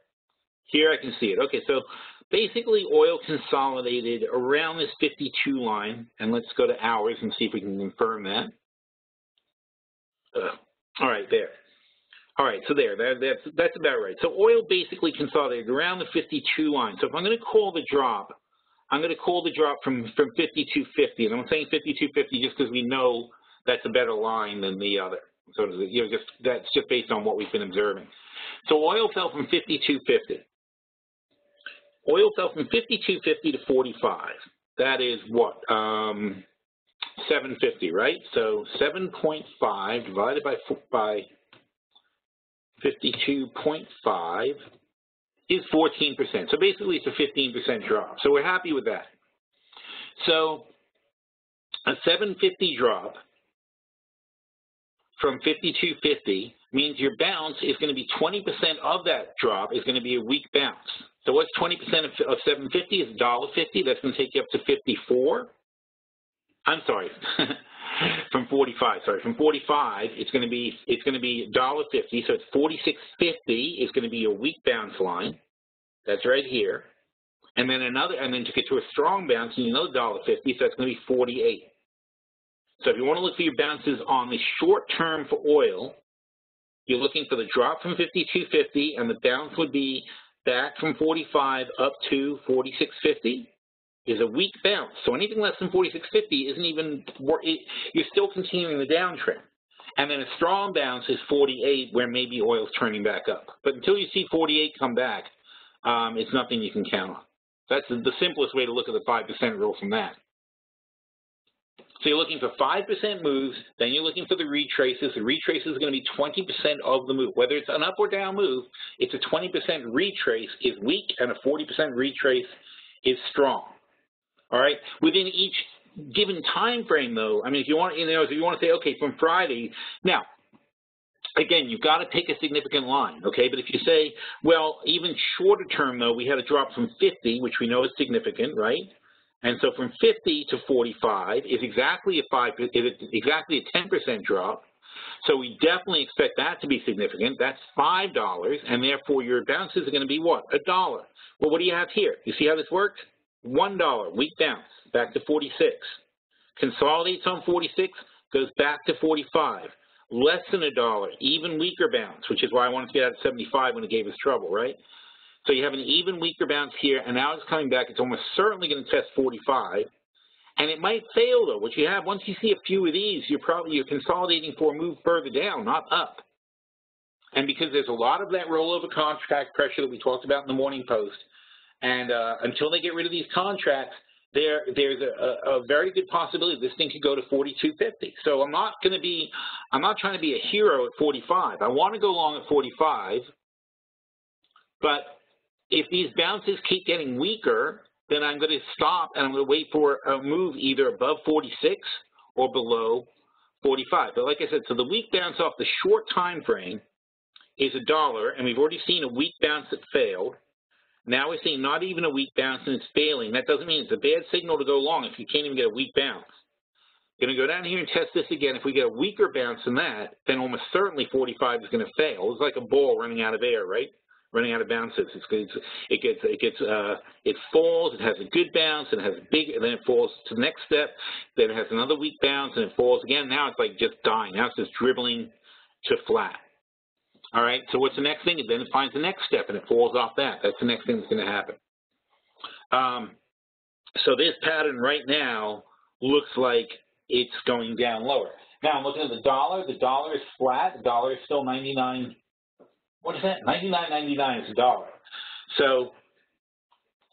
Speaker 1: Here I can see it. Okay, so basically oil consolidated around this 52 line, and let's go to hours and see if we can confirm that. All right, there. All right, so there, that's about right. So oil basically consolidated around the 52 line. So if I'm going to call the drop, I'm going to call the drop from 52.50, and I'm saying 52.50 just because we know that's a better line than the other. So that's just based on what we've been observing. So oil fell from 52.50. Oil fell from 52.50 to 45. That is what? 750, right? So 7.5 divided by 52.5 is 14%. So basically it's a 15% drop. So we're happy with that. So a 750 drop from 52.50 means your bounce is going to be 20% of that drop is going to be a weak bounce. So what's 20% of 750 is $1.50. That's going to take you up to 54. I'm sorry, from 45. Sorry, from 45, it's going to be $1.50. So it's 46.50 is going to be a weak bounce line. That's right here. And then to get to a strong bounce, you know $1.50. So that's going to be 48. So if you want to look for your bounces on the short term for oil, you're looking for the drop from 52.50, and the bounce would be back from 45 up to 46.50 is a weak bounce. So anything less than 46.50 isn't even, you're still continuing the downtrend. And then a strong bounce is 48, where maybe oil's turning back up. But until you see 48 come back, it's nothing you can count on. That's the simplest way to look at the 5% rule from that. So you're looking for 5% moves, then you're looking for the retraces. The retrace is going to be 20% of the move. Whether it's an up or down move, it's a 20% retrace is weak and a 40% retrace is strong. All right? Within each given time frame, though, I mean, if you want, if you want to say, okay, from Friday, now, again, you've got to pick a significant line, okay? But if you say, well, even shorter term, though, we had a drop from 50, which we know is significant, right? And so from 50 to 45 is exactly a 10% drop. So we definitely expect that to be significant. That's $5, and therefore your bounces are going to be what? $1. Well, what do you have here? You see how this works? $1, weak bounce, back to 46. Consolidates on 46, goes back to 45. Less than $1, even weaker bounce, which is why I wanted to get out at 75 when it gave us trouble, right? So you have an even weaker bounce here, and now it's coming back. It's almost certainly going to test 45, and it might fail, though. What you have, once you see a few of these, you're consolidating for a move further down, not up. And because there's a lot of that rollover contract pressure that we talked about in the Morning Post, and until they get rid of these contracts, there's a very good possibility this thing could go to 42.50. So I'm not trying to be a hero at 45. I want to go long at 45, but if these bounces keep getting weaker, then I'm going to stop and I'm going to wait for a move either above 46 or below 45. But like I said, so the weak bounce off the short time frame is $1, and we've already seen a weak bounce that failed. Now we're seeing not even a weak bounce and it's failing. That doesn't mean it's a bad signal to go long if you can't even get a weak bounce. Going to go down here and test this again. If we get a weaker bounce than that, then almost certainly 45 is going to fail. It's like a ball running out of air, right? Running out of bounces. It falls, it has a good bounce, it has a big, and then it falls to the next step, then it has another weak bounce, and it falls again. Now it's like just dying. Now it's just dribbling to flat. All right, so what's the next thing? Then it finds the next step, and it falls off that. That's the next thing that's going to happen. So this pattern right now looks like it's going down lower. Now I'm looking at the dollar. The dollar is flat. The dollar is still 99. What is that? 99.99 is the dollar. So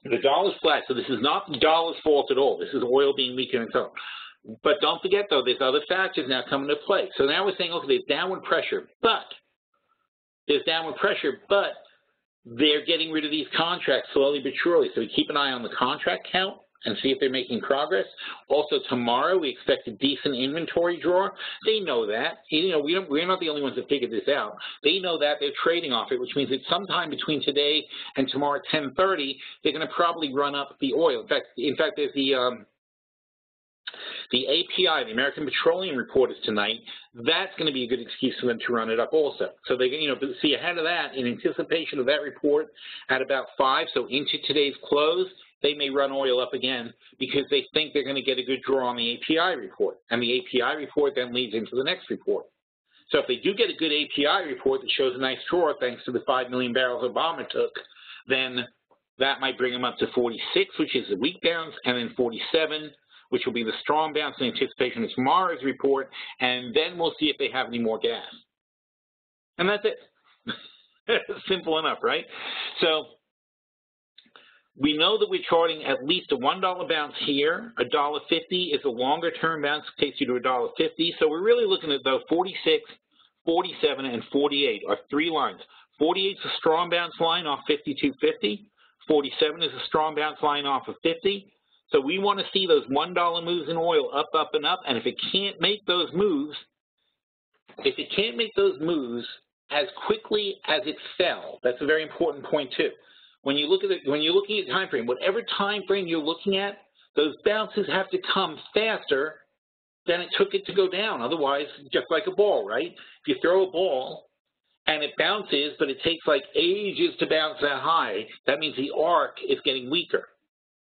Speaker 1: the dollar's flat. So this is not the dollar's fault at all. This is oil being weak in its own. But don't forget, though, there's other factors now coming into play. So now we're saying, okay, there's downward pressure, but they're getting rid of these contracts slowly but surely. So we keep an eye on the contract count and see if they're making progress. Also, tomorrow we expect a decent inventory draw. They know that. We're not the only ones that figured this out. They know that. They're trading off it, which means that sometime between today and tomorrow at 10:30, they're going to probably run up the oil. In fact, there's the API, the American Petroleum Report, is tonight. That's going to be a good excuse for them to run it up also. So they can, see ahead of that, in anticipation of that report at about 5, so into today's close, they may run oil up again because they think they're going to get a good draw on the API report. And the API report then leads into the next report. So if they do get a good API report that shows a nice draw thanks to the 5 million barrels Obama took, then that might bring them up to 46, which is the weak bounce, and then 47, which will be the strong bounce in anticipation of tomorrow's report, and then we'll see if they have any more gas. And that's it. Simple enough, right? So we know that we're charting at least a $1 bounce here. $1.50 is a longer-term bounce, takes you to $1.50. So we're really looking at, though, 46, 47, and 48 are 3 lines. 48 is a strong bounce line off 52.50. 47 is a strong bounce line off of 50. So we want to see those $1 moves in oil up, up, and up. And if it can't make those moves, as quickly as it fell, that's a very important point too. When you look at it, when you're looking at time frame, whatever time frame you're looking at, those bounces have to come faster than it took it to go down. Otherwise, just like a ball, right? If you throw a ball and it bounces, but it takes like ages to bounce that high, that means the arc is getting weaker,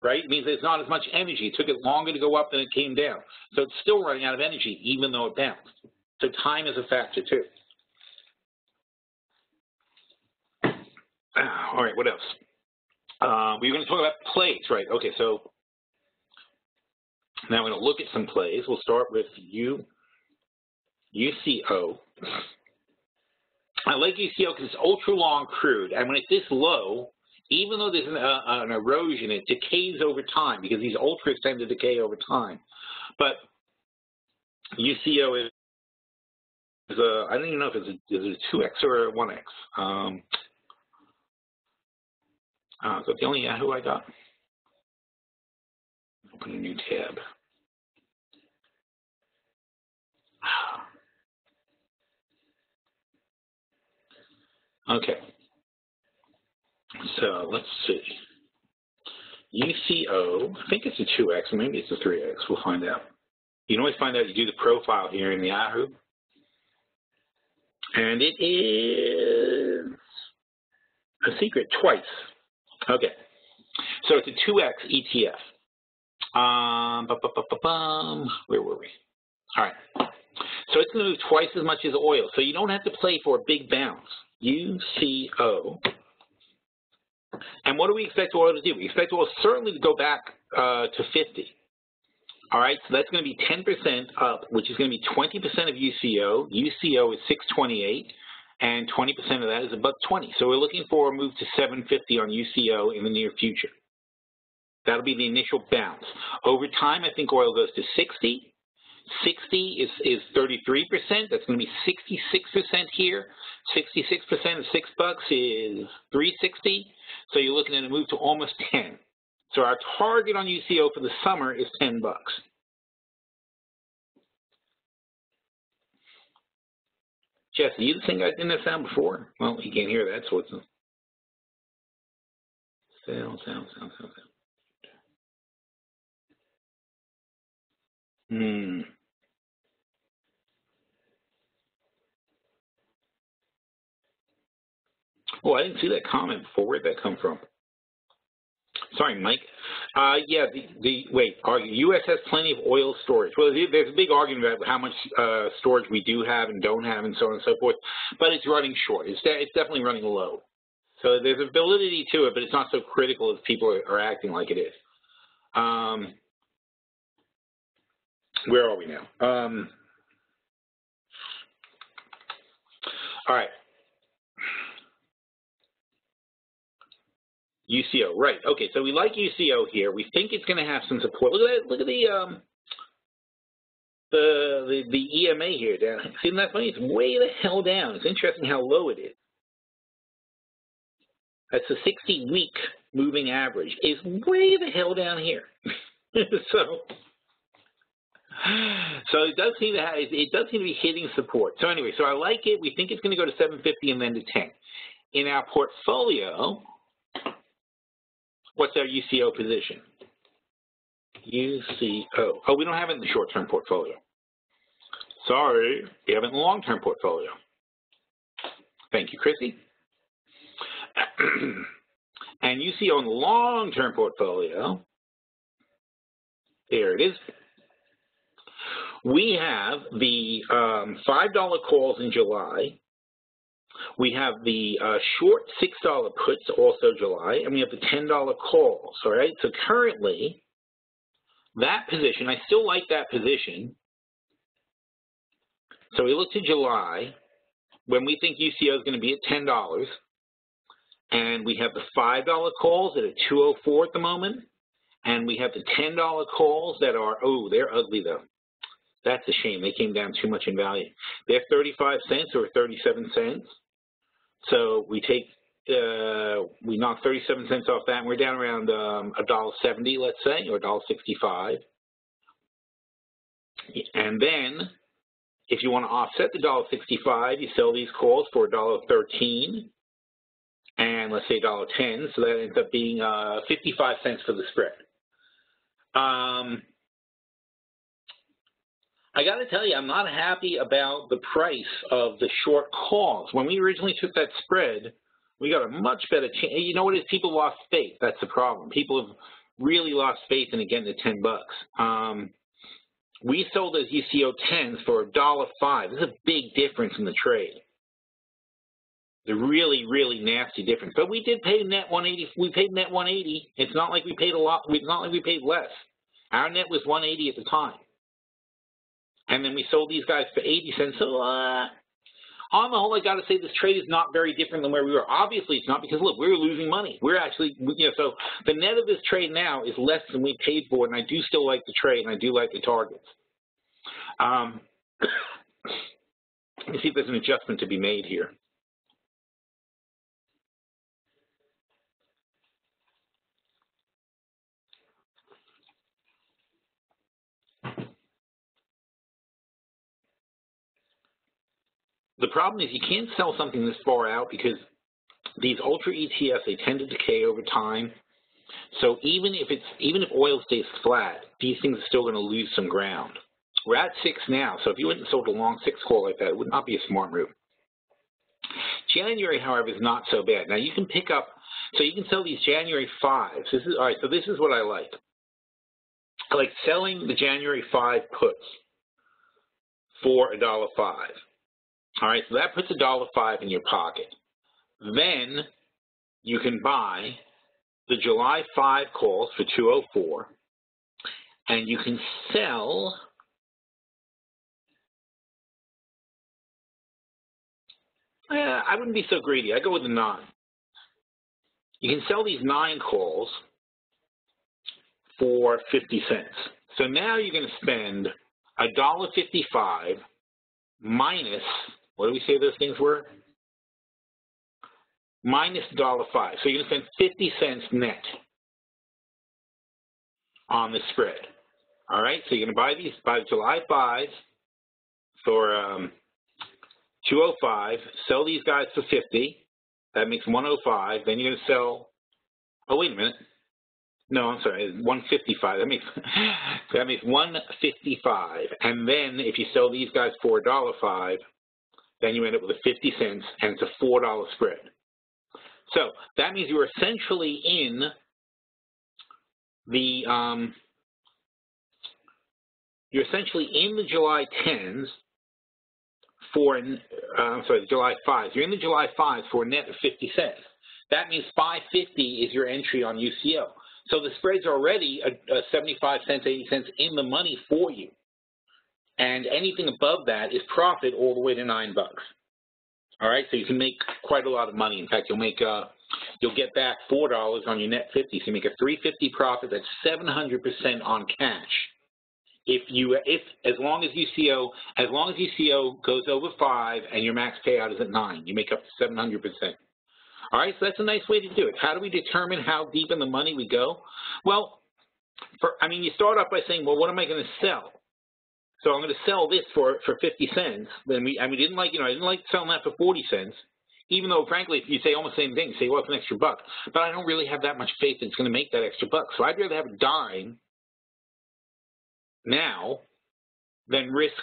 Speaker 1: right? It means there's not as much energy. It took it longer to go up than it came down. So it's still running out of energy, even though it bounced. So time is a factor too. All right, what else? We were going to talk about plays, right? Okay, so now we're going to look at some plays. We'll start with UCO. I like UCO because it's ultra-long crude, and when it's this low, even though there's an erosion, it decays over time because these ultras tend to decay over time. But UCO is I don't even know if it's is it a 2X or a 1X. Is that the only Yahoo I got? Open a new tab. Okay. So let's see. UCO, I think it's a 2X, maybe it's a 3X. We'll find out. You can always find out. You do the profile here in Yahoo. And it is a secret twice. Okay. So it's a 2X ETF. Where were we? All right. So it's going to move twice as much as oil. So you don't have to play for a big bounce. UCO. And what do we expect oil to do? We expect oil certainly to go back to 50. All right, so that's going to be 10% up, which is going to be 20% of UCO. UCO is 628, and 20% of that is $1.20. So we're looking for a move to 750 on UCO in the near future. That'll be the initial bounce. Over time, I think oil goes to 60. 60 is 33%. That's going to be 66% here. 66% of $6 is 360. So you're looking at a move to almost 10. So our target on UCO for the summer is $10. Jesse, you think I didn't have sound before? Well, you can't hear that, so it's sound. Oh, I didn't see that comment before. Where'd that come from? Sorry, Mike. Yeah, wait, U.S. has plenty of oil storage. Well, there's a big argument about how much storage we do have and don't have and so on and so forth, but it's running short. It's definitely running low. So there's a validity to it, but it's not so critical as people are acting like it is. Where are we now? All right. UCO, right? Okay, so we like UCO here. We think it's going to have some support. Look at that. Look at the EMA here down. See that funny? It's way the hell down. It's interesting how low it is. That's a 60-week moving average. It's way the hell down here. So it does seem to be hitting support. So anyway, so I like it. We think it's going to go to 750 and then to 10. In our portfolio, what's our UCO position? UCO. Oh, we don't have it in the short-term portfolio. Sorry, we have it in the long-term portfolio. Thank you, Chrissy. And UCO in the long-term portfolio, there it is. We have the $5 calls in July. We have the short $6 puts, also July, and we have the $10 calls, all right? So currently, that position, I still like that position. So we look to July, when we think UCO is going to be at $10, and we have the $5 calls at a 204 at the moment, and we have the $10 calls that are, oh, they're ugly though. That's a shame. They came down too much in value. They're 35 cents or 37 cents. So we take, we knock 37 cents off that, and we're down around $1.70, let's say, or $1.65. And then, if you want to offset the $1.65, you sell these calls for $1.13, and let's say $1.10, so that ends up being 55 cents for the spread. I got to tell you, I'm not happy about the price of the short calls. When we originally took that spread, we got a much better chance. You know what it is? People lost faith. That's the problem. People have really lost faith in getting the $10. We sold those UCO 10s for $1.05. This is a big difference in the trade. It's a really, really nasty difference. But we did pay net 180. We paid net 180. It's not like we paid a lot. It's not like we paid less. Our net was 180 at the time. And then we sold these guys for 80 cents. So on the whole, I got to say this trade is not very different than where we were. Obviously, it's not, because look, we're losing money. We're actually, so the net of this trade now is less than we paid for, and I do still like the trade, and I do like the targets. Let me see if there's an adjustment to be made here. The problem is you can't sell something this far out because these ultra ETFs, they tend to decay over time. So even if oil stays flat, these things are still going to lose some ground. We're at 6 now, so if you went and sold a long 6 call like that, it would not be a smart move. January, however, is not so bad. Now you can pick up, so you can sell these January 5s. All right, so this is what I like. I like selling the January 5 puts for $1.05. All right, so that puts $1.05 in your pocket. Then you can buy the July 5 calls for $2.04, and you can sell I wouldn't be so greedy. I go with the 9. You can sell these 9 calls for 50 cents. So now you're going to spend $1.55 minus, what do we say those things were? Minus $1.05. So you're going to spend 50 cents net on the spread. All right, so you're going to buy July 5s for $2.05, sell these guys for 50. That makes $1.05. Then you're going to sell, oh, wait a minute. No, I'm sorry, $1.55. That makes $1.55. And then if you sell these guys for $1.05, then you end up with 50 cents, and it's a $4 spread. So that means you're essentially in the July 10s for the July 5s. You're in the July 5s for a net of 50 cents. That means $5.50 is your entry on UCO. So the spread's already 75 cents, 80 cents in the money for you. And anything above that is profit all the way to $9. All right, so you can make quite a lot of money. In fact, you'll get back $4 on your net 50. So you make a $3.50 profit. That's 700% on cash. As long as UCO goes over 5 and your max payout is at 9, you make up to 700%. All right, so that's a nice way to do it. How do we determine how deep in the money we go? Well, you start off by saying, well, what am I going to sell? So I'm going to sell this for 50 cents. Then I didn't like selling that for 40 cents. Even though, frankly, if you say almost the same thing, you say, well, it's an extra $1. But I don't really have that much faith that it's going to make that extra $1. So I'd rather have a dime now than risk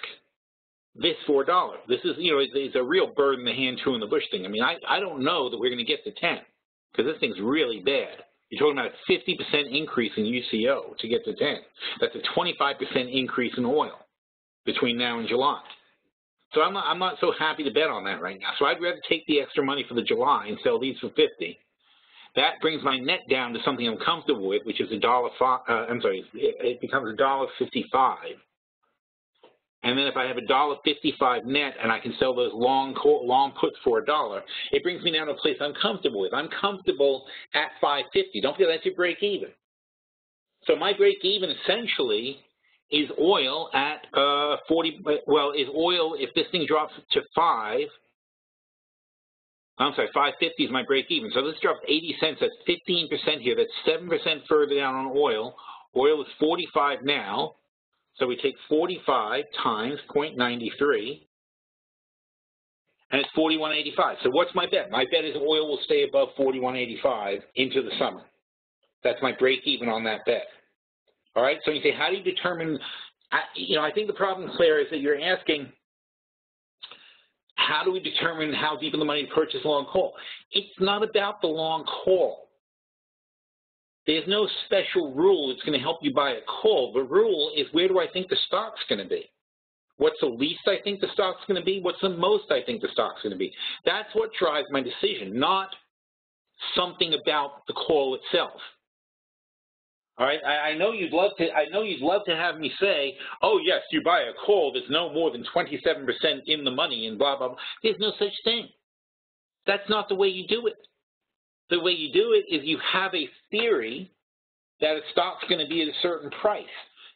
Speaker 1: this for $1. This is, it's a real bird in the hand, two in the bush thing. I don't know that we're going to get to 10 because this thing's really bad. You're talking about a 50% increase in UCO to get to 10. That's a 25% increase in oil between now and July. So I'm not so happy to bet on that right now. So I'd rather take the extra money for the July and sell these for 50. That brings my net down to something I'm comfortable with, which is it becomes $1.55. And then if I have $1.55 net and I can sell those long puts for $1, it brings me down to a place I'm comfortable with. I'm comfortable at $5.50. Don't forget that's your break even. So my break even essentially is oil at 40. Well, is oil if this thing drops to 5. I'm sorry, 5.50 is my break even. So this drops 80 cents. That's 15% here. That's 7% further down on oil. Oil is 45 now. So we take 45 times 0.93, and it's 41.85. So what's my bet? My bet is oil will stay above 41.85 into the summer. That's my break even on that bet. All right. So you say, how do you determine? I think the problem, Claire, is that you're asking, how do we determine how deep in the money to purchase long call? It's not about the long call. There's no special rule that's going to help you buy a call. The rule is, where do I think the stock's going to be? What's the least I think the stock's going to be? What's the most I think the stock's going to be? That's what drives my decision, not something about the call itself. All right, I know you'd love to have me say, oh yes, you buy a call that's no more than 27% in the money and blah blah blah. There's no such thing. That's not the way you do it. The way you do it is you have a theory that a stock's going to be at a certain price.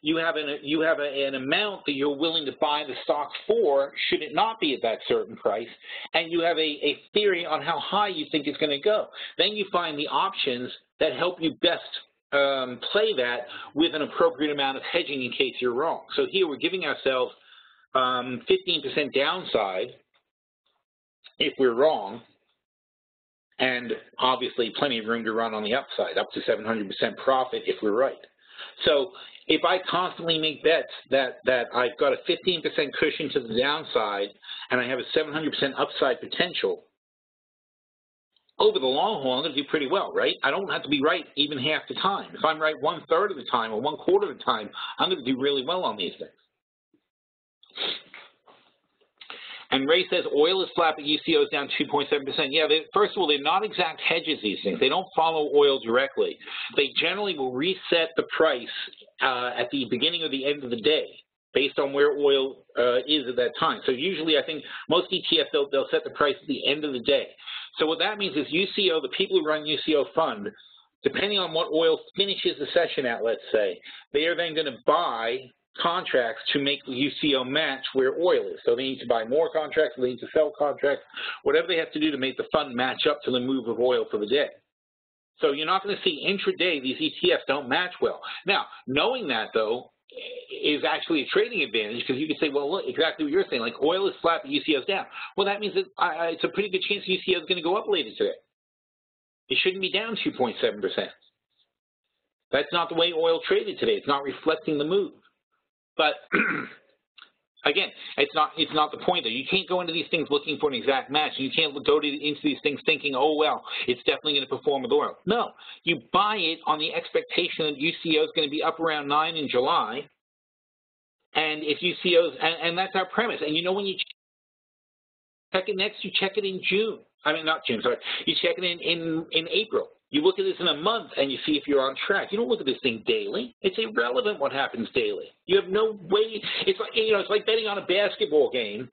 Speaker 1: you have an amount that you're willing to buy the stock for, should it not be at that certain price, and you have a theory on how high you think it's going to go. Then you find the options that help you best play that with an appropriate amount of hedging in case you're wrong. So here we're giving ourselves 15% downside if we're wrong, and obviously plenty of room to run on the upside, up to 700% profit if we're right. So if I constantly make bets that I've got a 15% cushion to the downside and I have a 700% upside potential, over the long haul, I'm going to do pretty well, right? I don't have to be right even half the time. If I'm right 1/3 of the time or 1/4 of the time, I'm going to do really well on these things. And Ray says oil is flat, but UCO is down 2.7%. Yeah, first of all, they're not exact hedges, these things. They don't follow oil directly. They generally will reset the price at the beginning or the end of the day based on where oil is at that time. So usually I think most ETFs, they'll set the price at the end of the day. So what that means is UCO, the people who run UCO fund, depending on what oil finishes the session at, let's say, they are then going to buy contracts to make the UCO match where oil is. So they need to buy more contracts, they need to sell contracts, whatever they have to do to make the fund match up to the move of oil for the day. So you're not going to see intraday these ETFs don't match well. Now, knowing that, though, is actually a trading advantage, because you can say, well, look, exactly what you're saying, like oil is flat, but UCO is down. Well, that means that it's a pretty good chance UCO is going to go up later today. It shouldn't be down 2.7%. That's not the way oil traded today. It's not reflecting the move. But again, it's not the point, though. You can't go into these things looking for an exact match. You can't go into these things thinking, oh, well, it's definitely going to perform with oil. No, you buy it on the expectation that UCO is going to be up around 9 in July. And if UCO's, and that's our premise. And you know, when you check it next, you check it in June. I mean, not June, sorry. You check it in April. You look at this in a month and you see if you're on track. You don't look at this thing daily. It's irrelevant what happens daily. You have no way. It's like, you know, it's like betting on a basketball game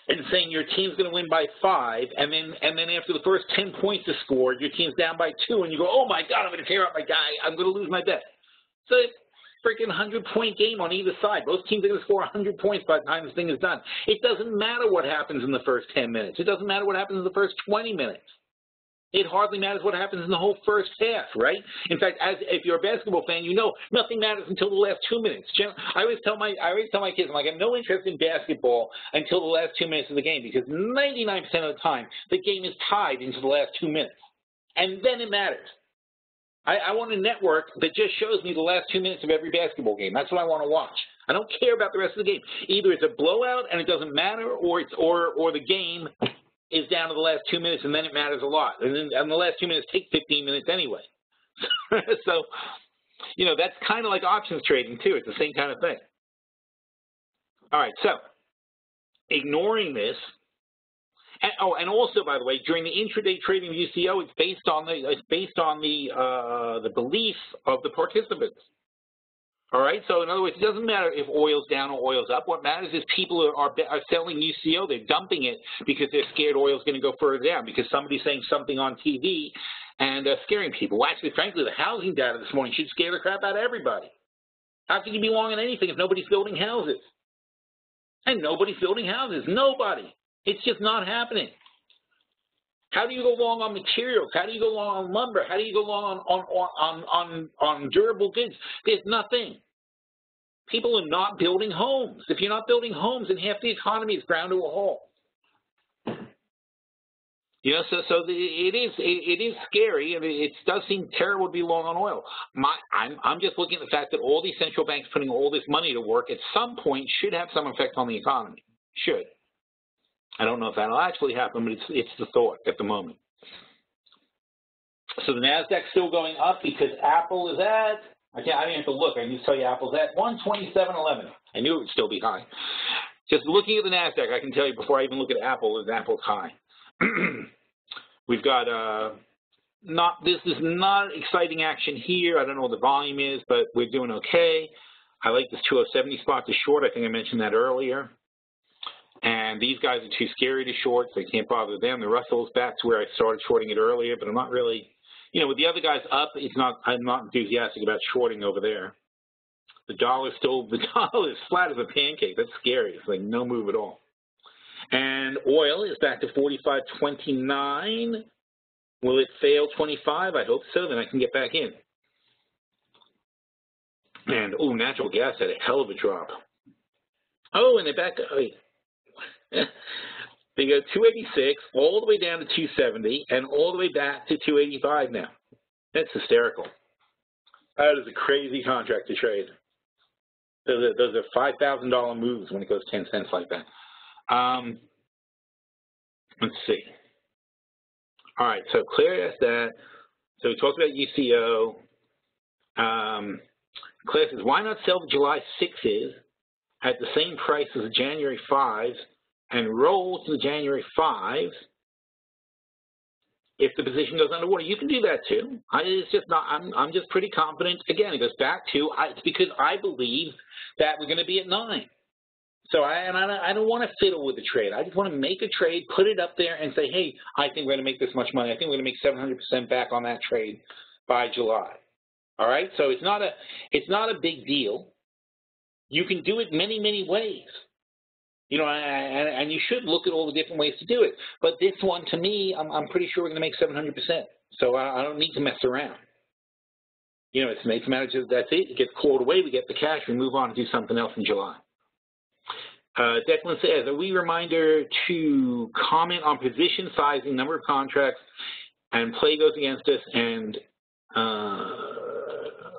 Speaker 1: and saying your team's going to win by 5, and then after the first 10 points is scored, your team's down by 2, and you go, oh my God, I'm going to tear up my guy. I'm going to lose my bet. So it's a freaking 100-point game on either side. Both teams are going to score 100 points by the time this thing is done. It doesn't matter what happens in the first 10 minutes. It doesn't matter what happens in the first 20 minutes. It hardly matters what happens in the whole first half, right? In fact, if you're a basketball fan, you know nothing matters until the last 2 minutes. I always tell my kids, I'm like, I have no interest in basketball until the last 2 minutes of the game, because 99% of the time the game is tied into the last 2 minutes, and then it matters. I want a network that just shows me the last 2 minutes of every basketball game. That's what I want to watch. I don't care about the rest of the game. Either it's a blowout and it doesn't matter, or the game is down to the last 2 minutes, and then it matters a lot. And the last 2 minutes take 15 minutes anyway. So, you know, that's kind of like options trading, too. It's the same kind of thing. All right, so ignoring this, and also, by the way, during the intraday trading of UCO, it's based on the belief of the participants. All right, so in other words, it doesn't matter if oil's down or oil's up. What matters is people are selling UCO. They're dumping it because they're scared oil's going to go further down, because somebody's saying something on TV and scaring people. Well, actually, frankly, the housing data this morning should scare the crap out of everybody. How can you be long on anything if nobody's building houses? And nobody's building houses. Nobody. It's just not happening. How do you go long on materials? How do you go long on lumber? How do you go long on durable goods? There's nothing. People are not building homes. If you're not building homes, then half the economy is ground to a halt. You know, so it is scary, and it does seem terrible to be long on oil. I'm just looking at the fact that all these central banks putting all this money to work at some point should have some effect on the economy. Should. I don't know if that'll actually happen, but it's the thought at the moment. So the NASDAQ's still going up because Apple is at, I didn't have to look, I can just tell you Apple's at 127.11. I knew it would still be high. Just looking at the NASDAQ, I can tell you before I even look at Apple, is Apple's high. We've got, this is not exciting action here. I don't know what the volume is, but we're doing okay. I like this 2070 spot to short. I think I mentioned that earlier. And these guys are too scary to short, so I can't bother them. The Russell's back to where I started shorting it earlier, but I'm not really, you know, with the other guys up, I'm not enthusiastic about shorting over there. The dollar is flat as a pancake. That's scary. It's like no move at all. And oil is back to 45.29. Will it fail 25? I hope so. Then I can get back in. And, oh, natural gas had a hell of a drop. Oh, and they're back. They go 286 all the way down to 270 and all the way back to 285 now. That's hysterical. That is a crazy contract to trade. Those are $5,000 moves when it goes 10 cents like that. Let's see. All right, so Claire asked that. So we talked about UCO. Claire says, why not sell the July 6s at the same price as the January 5s and roll to the January 5s if the position goes underwater? You can do that too. It's just not, I'm just pretty confident. Again, it goes back to, it's because I believe that we're going to be at 9. So I don't want to fiddle with the trade. I just want to make a trade, put it up there, and say, hey, I think we're going to make this much money. I think we're going to make 700% back on that trade by July. All right? So it's not a big deal. You can do it many, many ways. You know, and you should look at all the different ways to do it. But this one, to me, I'm pretty sure we're going to make 700%. So I don't need to mess around. You know, it's a matter of that's it. It gets called away. We get the cash. We move on and do something else in July. Declan says, a wee reminder to comment on position sizing, number of contracts, and play goes against us. And,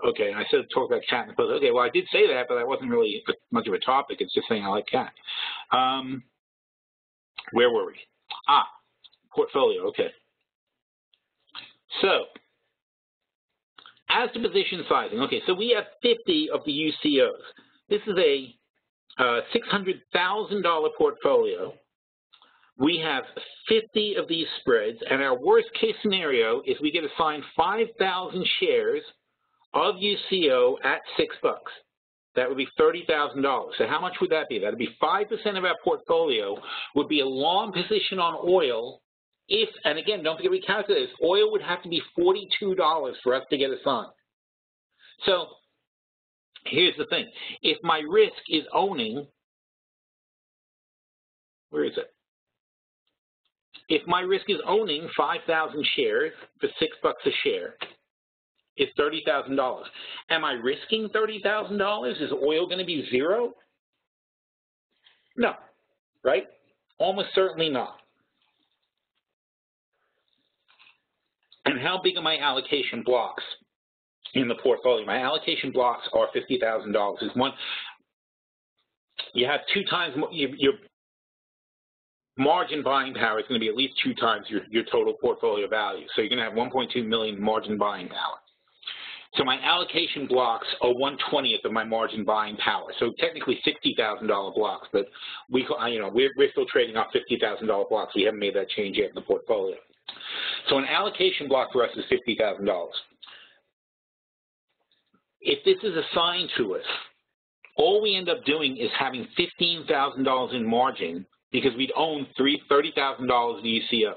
Speaker 1: okay, I said talk about cat in the post. Okay, well, I did say that, but that wasn't really much of a topic. It's just saying I like cat. Where were we? Portfolio, okay. So, as to position sizing, okay, so we have 50 of the UCOs. This is a $600,000 portfolio. We have 50 of these spreads, and our worst case scenario is we get assigned 5,000 shares of UCO at $6. That would be $30,000. So how much would that be? That would be 5% of our portfolio would be a long position on oil if, and again, don't forget we calculate this, oil would have to be $42 for us to get assigned. So here's the thing. If my risk is owning, where is it? If my risk is owning 5,000 shares for $6 a share, it's $30,000. Am I risking $30,000? Is oil going to be zero? No, right? Almost certainly not. And how big are my allocation blocks in the portfolio? My allocation blocks are $50,000. Is one. You have 2 times your margin buying power is going to be at least 2 times your total portfolio value. So you're going to have 1.2 million margin buying power. So my allocation blocks are 1/20th of my margin buying power. So technically $60,000 blocks, but we're still trading off $50,000 blocks. We haven't made that change yet in the portfolio. So an allocation block for us is $50,000. If this is assigned to us, all we end up doing is having $15,000 in margin because we'd own $30,000 of the UCO.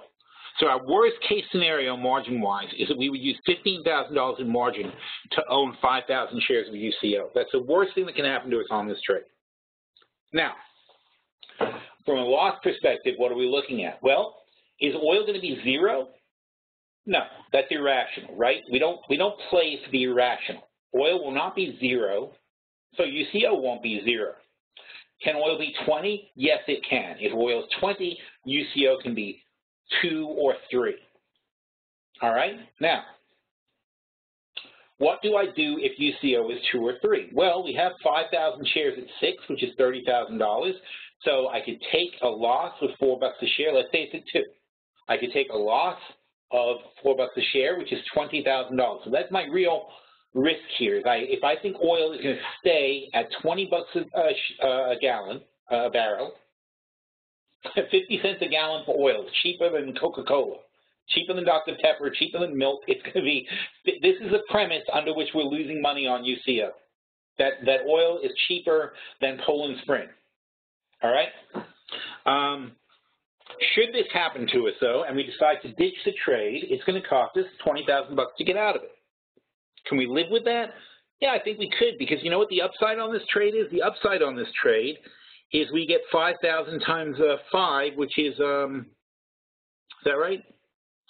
Speaker 1: So our worst case scenario margin-wise is that we would use $15,000 in margin to own 5,000 shares of UCO. That's the worst thing that can happen to us on this trade. Now, from a loss perspective, what are we looking at? Well, is oil going to be zero? No, that's irrational, right? We don't play for the irrational. Oil will not be zero, so UCO won't be zero. Can oil be 20? Yes, it can. If oil is 20, UCO can be 2 or 3. All right? Now, what do I do if UCO is 2 or 3? Well, we have 5,000 shares at 6, which is $30,000. So I could take a loss of $4 a share. Let's say it's at 2. I could take a loss of $4 a share, which is $20,000. So that's my real risk here. If I think oil is going to stay at $20 a gallon, a barrel, 50 cents a gallon for oil, cheaper than Coca-Cola, cheaper than Dr. Pepper, cheaper than milk. It's going to be, this is a premise under which we're losing money on UCO, that oil is cheaper than Poland Spring. All right? Should this happen to us, though, and we decide to ditch the trade, it's going to cost us $20,000 to get out of it. Can we live with that? Yeah, I think we could, because you know what the upside on this trade is? The upside on this trade is we get 5,000 times 5, which is that right?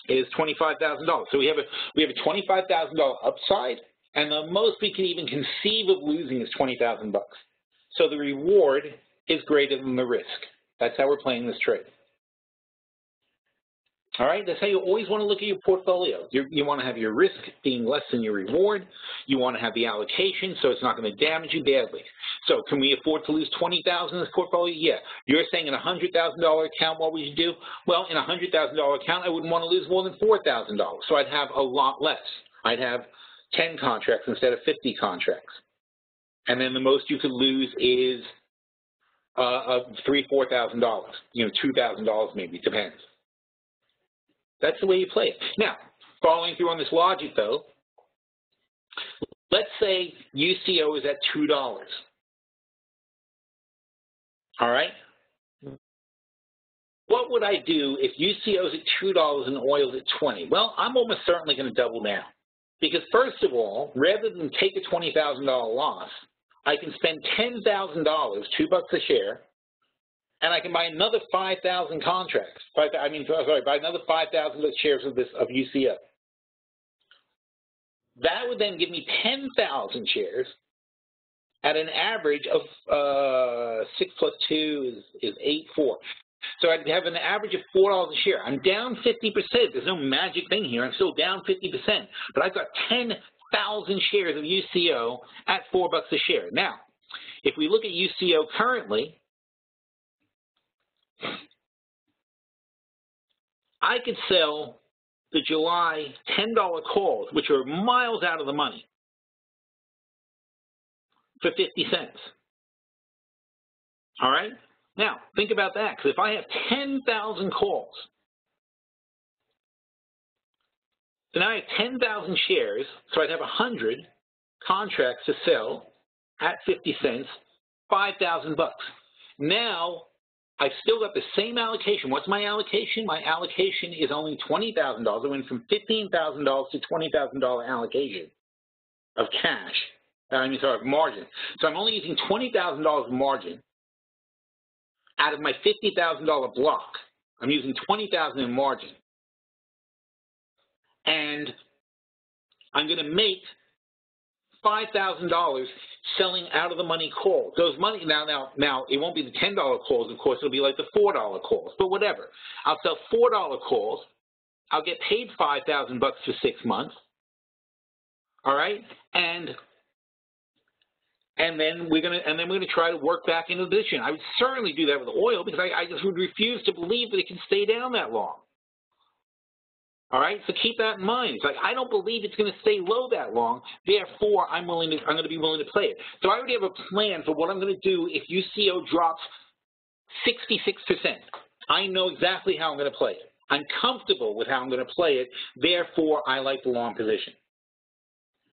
Speaker 1: Is $25,000. So we have a $25,000 upside, and the most we can even conceive of losing is 20,000 bucks. So the reward is greater than the risk. That's how we're playing this trade. All right, that's how you always want to look at your portfolio. You want to have your risk being less than your reward. You want to have the allocation so it's not going to damage you badly. So can we afford to lose $20,000 in this portfolio? Yeah. You're saying in a $100,000 account, what would you do? Well, in a $100,000 account, I wouldn't want to lose more than $4,000. So I'd have a lot less. I'd have 10 contracts instead of 50 contracts. And then the most you could lose is $3,000, $4,000. You know, $2,000 maybe, depends. That's the way you play it. Now, following through on this logic, though, let's say UCO is at $2. All right? What would I do if UCO is at $2 and oil is at $20? Well, I'm almost certainly going to double down. Because first of all, rather than take a $20,000 loss, I can spend $10,000, $2 a share, and I can buy another 5,000 contracts. Buy another 5,000 shares of UCO. That would then give me 10,000 shares at an average of 6 plus 2 is 8, 4. So I'd have an average of $4 a share. I'm down 50%. There's no magic thing here. I'm still down 50%. But I've got 10,000 shares of UCO at $4 a share. Now, if we look at UCO currently, I could sell the July $10 calls, which are miles out of the money, for 50 cents. All right? Now, think about that, because if I have 10,000 calls, so now I have 10,000 shares, so I'd have 100 contracts to sell at 50 cents, 5,000 bucks. Now, I've still got the same allocation. What's my allocation? My allocation is only $20,000. I went from $15,000 to $20,000 allocation of cash. Of margin. So I'm only using $20,000 of margin out of my $50,000 block. I'm using $20,000 in margin. And I'm going to make $5,000 selling out of the money calls. Those money now it won't be the $10 calls, of course, it'll be like the $4 calls, but whatever. I'll sell $4 calls. I'll get paid $5,000 bucks for 6 months. All right? And then we're gonna try to work back into the position. I would certainly do that with oil, because I just would refuse to believe that it can stay down that long. All right, so keep that in mind. It's like, I don't believe it's going to stay low that long. Therefore, I'm going to be willing to play it. So I already have a plan for what I'm going to do if UCO drops 66%. I know exactly how I'm going to play it. I'm comfortable with how I'm going to play it. Therefore, I like the long position.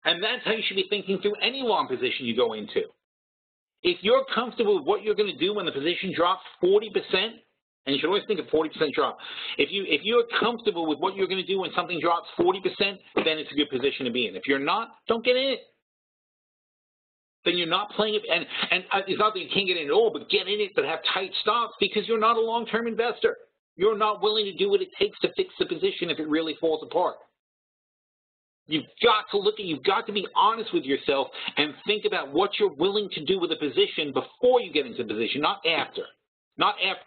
Speaker 1: And that's how you should be thinking through any long position you go into. If you're comfortable with what you're going to do when the position drops 40%, and you should always think of 40% drop. If you're comfortable with what you're going to do when something drops 40%, then it's a good position to be in. If you're not, don't get in it. Then you're not playing it. And it's not that you can't get in at all, but get in it, but have tight stops, because you're not a long-term investor. You're not willing to do what it takes to fix the position if it really falls apart. You've got to be honest with yourself and think about what you're willing to do with a position before you get into the position, not after. Not after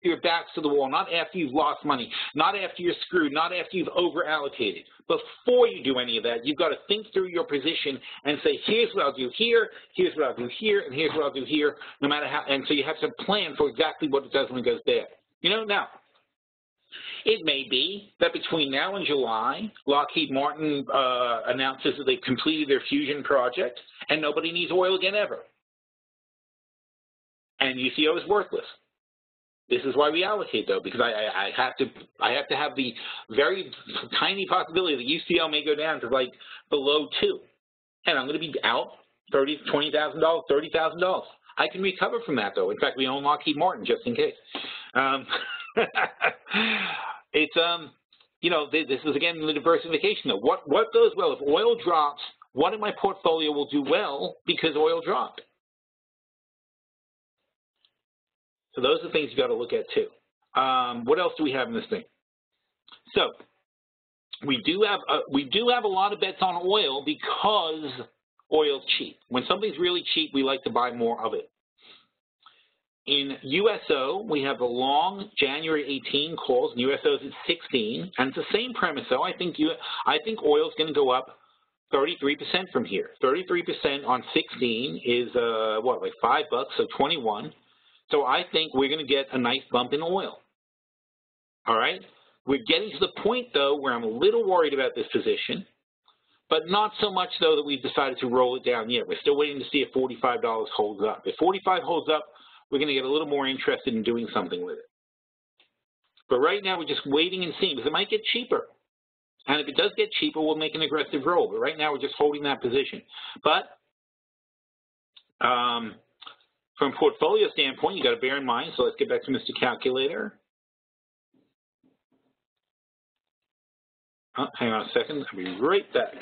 Speaker 1: your back's to the wall, not after you've lost money, not after you're screwed, not after you've over-allocated. Before you do any of that, you've got to think through your position and say, here's what I'll do here, here's what I'll do here, and here's what I'll do here, no matter how. And so you have to plan for exactly what it does when it goes bad. You know, now, it may be that between now and July, Lockheed Martin announces that they've completed their fusion project and nobody needs oil again ever. And UCO is worthless. This is why we allocate, though, because I have to have the very tiny possibility that UCO may go down to like below 2, and I'm going to be out $20,000, $30,000. I can recover from that, though. In fact, we own Lockheed Martin just in case. It's you know, this is again the diversification, though. What goes well if oil drops what in my portfolio will do well because oil dropped? So those are the things you got to look at too. What else do we have in this thing? So we do have a lot of bets on oil because oil's cheap. When something's really cheap, we like to buy more of it. In USO, we have the long January 18 calls, and USO's at 16, and it's the same premise. So I think oil's going to go up 33% from here. 33% on 16 is what, like $5, so 21. So I think we're going to get a nice bump in oil. All right? We're getting to the point, though, where I'm a little worried about this position, but not so much, though, that we've decided to roll it down yet. We're still waiting to see if $45 holds up. If 45 holds up, we're going to get a little more interested in doing something with it. But right now, we're just waiting and seeing, because it might get cheaper. And if it does get cheaper, we'll make an aggressive roll. But right now, we're just holding that position. But from a portfolio standpoint, you got to bear in mind, so let's get back to Mr. Calculator. Oh, hang on a second. I'll be right back.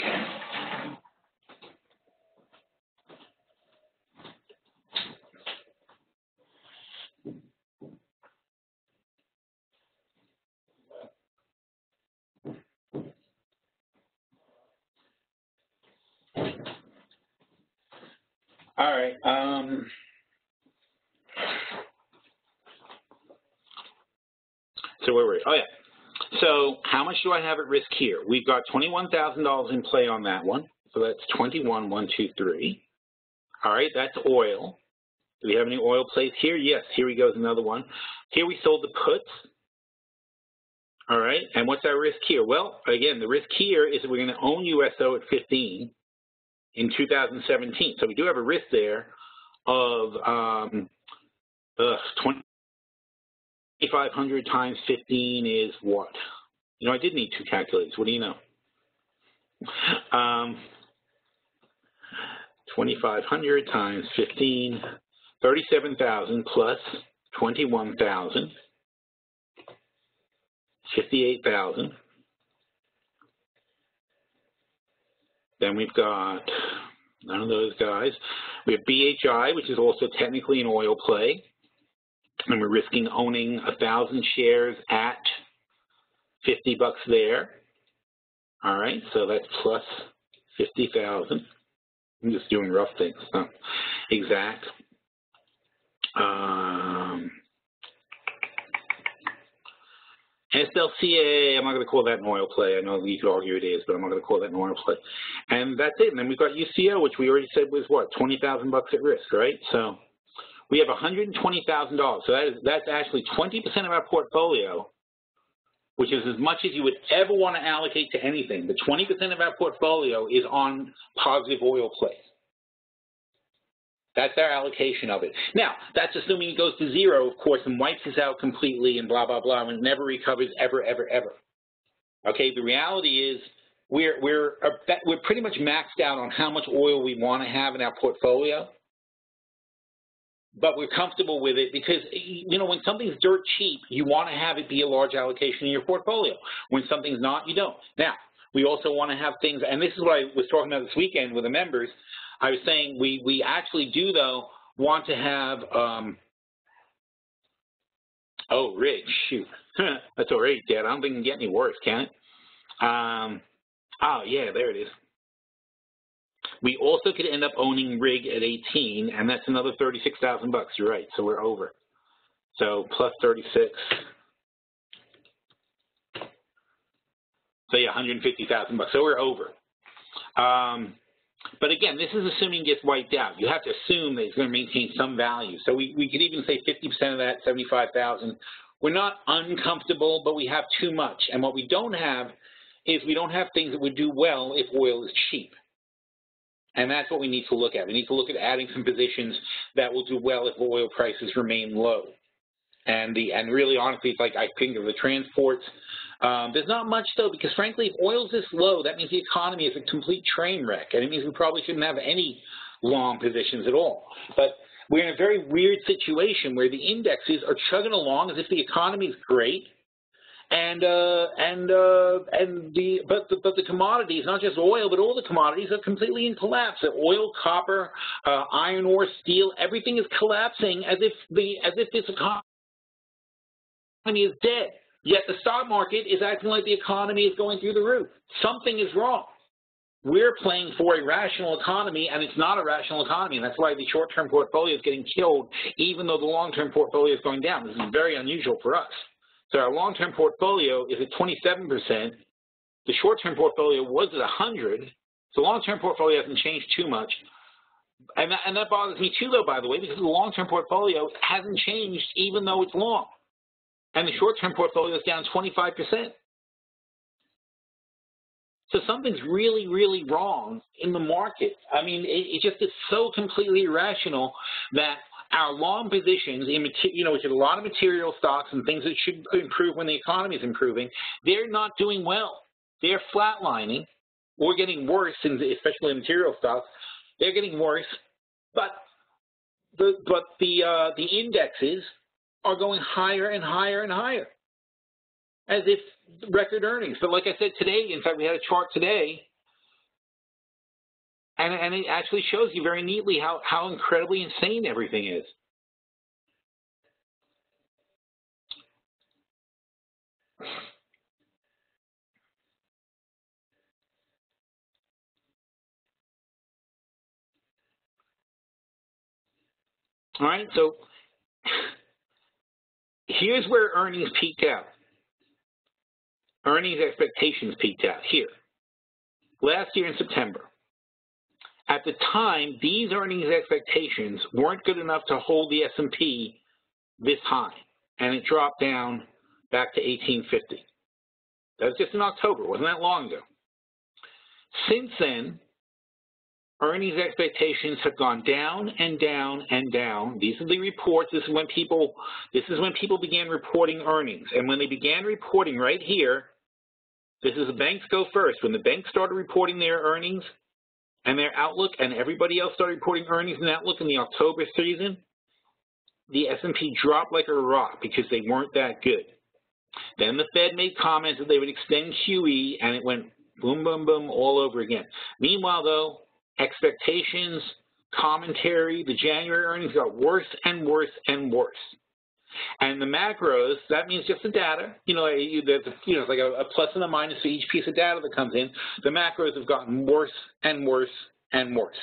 Speaker 1: All right. So where were we? Oh, yeah. So how much do I have at risk here? We've got $21,000 in play on that one. So that's 21, 1, 2, 3. All right, that's oil. Do we have any oil plays here? Yes, here we go with another one. Here we sold the puts. All right, and what's our risk here? Well, again, the risk here is that we're going to own USO at 15 in 2017. So we do have a risk there of 2,500 times 15 is what? You know, I did need two calculators. What do you know? 2,500 times 15, 37,000 plus 21,000, 58,000. Then we've got none of those guys. We have BHI, which is also technically an oil play. And we're risking owning 1,000 shares at $50 there. All right, so that's plus 50,000. I'm just doing rough things, not exact. SLCA, I'm not going to call that an oil play. I know you could argue it is, but I'm not going to call that an oil play. And that's it. And then we've got UCO, which we already said was what, 20,000 bucks at risk, right? So we have $120,000. So that's actually 20% of our portfolio, which is as much as you would ever want to allocate to anything. The 20% of our portfolio is on positive oil plays. That's our allocation of it. Now, that's assuming it goes to zero, of course, and wipes us out completely and blah, blah, blah, and never recovers ever, ever, ever. Okay, the reality is we're pretty much maxed out on how much oil we want to have in our portfolio, but we're comfortable with it because, you know, when something's dirt cheap, you want to have it be a large allocation in your portfolio. When something's not, you don't. Now, we also want to have things, and this is what I was talking about this weekend with the members. I was saying we actually do, though, want to have, oh, Rich, shoot. That's all right, Dad. I don't think it can get any worse, can it? Oh, yeah, there it is. We also could end up owning RIG at 18, and that's another 36,000 bucks. You're right, so we're over. So plus 36. So yeah, 150,000 bucks. So we're over. But again, this is assuming it gets wiped out. You have to assume that it's going to maintain some value. So we could even say 50% of that, 75,000. We're not uncomfortable, but we have too much. And what we don't have is we don't have things that would do well if oil is cheap. And that's what we need to look at. We need to look at adding some positions that will do well if oil prices remain low. And really, honestly, it's like I think of the transports. There's not much, though, because, frankly, if oil's this low, that means the economy is a complete train wreck, and it means we probably shouldn't have any long positions at all. But we're in a very weird situation where the indexes are chugging along as if the economy is great, But the commodities, not just oil, but all the commodities are completely in collapse. The oil, copper, iron ore, steel, everything is collapsing as if this economy is dead. Yet the stock market is acting like the economy is going through the roof. Something is wrong. We're playing for a rational economy, and it's not a rational economy, and that's why the short-term portfolio is getting killed, even though the long-term portfolio is going down. This is very unusual for us. So our long-term portfolio is at 27%. The short-term portfolio was at 100. So long-term portfolio hasn't changed too much. And that bothers me too, though, by the way, because the long-term portfolio hasn't changed even though it's long. And the short-term portfolio is down 25%. So something's really, really wrong in the market. I mean, it just is so completely irrational that our long positions in, which is a lot of material stocks and things that should improve when the economy is improving, they're not doing well. They're flatlining or getting worse, especially in material stocks. They're getting worse, but the indexes are going higher and higher and higher, as if record earnings. But like I said today, in fact, we had a chart today, and it actually shows you very neatly how incredibly insane everything is. All right, so here's where earnings peaked out. Earnings expectations peaked out here last year in September. At the time, these earnings expectations weren't good enough to hold the S&P this high, and it dropped down back to 1850. That was just in October. It wasn't that long ago. Since then, earnings expectations have gone down and down and down. These are the reports. This is when people began reporting earnings. And when they began reporting right here, this is the banks go first. When the banks started reporting their earnings and their outlook, and everybody else started reporting earnings and outlook in the October season, the S&P dropped like a rock because they weren't that good. Then the Fed made comments that they would extend QE, and it went boom, boom, boom all over again. Meanwhile, though, expectations, commentary, the January earnings got worse and worse and worse. And the macros, that means just the data. It's like a plus and a minus for each piece of data that comes in. The macros have gotten worse and worse and worse.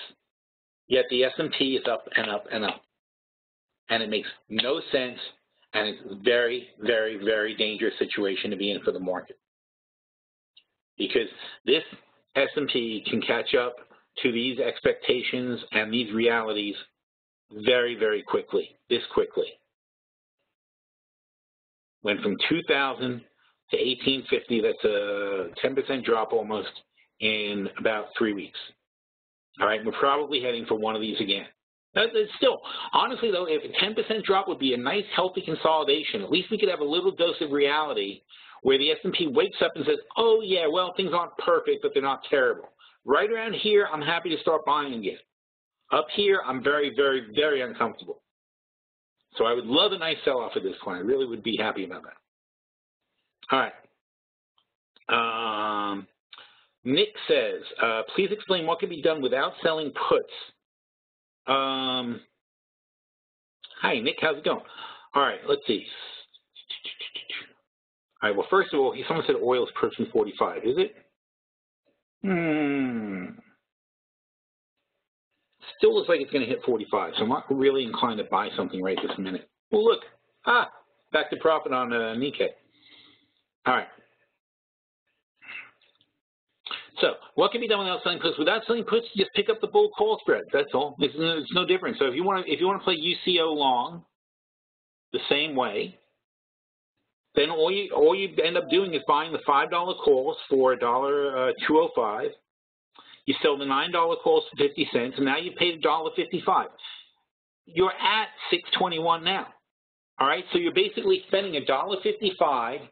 Speaker 1: Yet the S&P is up and up and up. And it makes no sense, and it's a very, very, very dangerous situation to be in for the market. Because this S&P can catch up to these expectations and these realities very, very quickly, this quickly. Went from 2000 to 1850, that's a 10% drop almost in about 3 weeks. All right, we're probably heading for one of these again. Still, honestly though, if a 10% drop would be a nice healthy consolidation, at least we could have a little dose of reality where the S&P wakes up and says, oh yeah, well, things aren't perfect, but they're not terrible. Right around here, I'm happy to start buying again. Up here, I'm very, very, very uncomfortable. So I would love a nice sell-off at this point. I really would be happy about that. All right. Nick says, please explain what can be done without selling puts. Hi, Nick. How's it going? All right. Let's see. All right. Well, first of all, someone said oil is approaching 45. Is it? Still looks like it's going to hit 45, so I'm not really inclined to buy something right this minute. Well, look, back to profit on Nikkei. All right. So what can be done without selling puts? Without selling puts, you just pick up the bull call spread. That's all. It's no different. So if you want to play UCO long, the same way, then all you end up doing is buying the $5 calls for $2.05. You sell the $9 calls for 50 cents, and now you paid $1.55. You're at 621 now. All right, so you're basically spending $1.55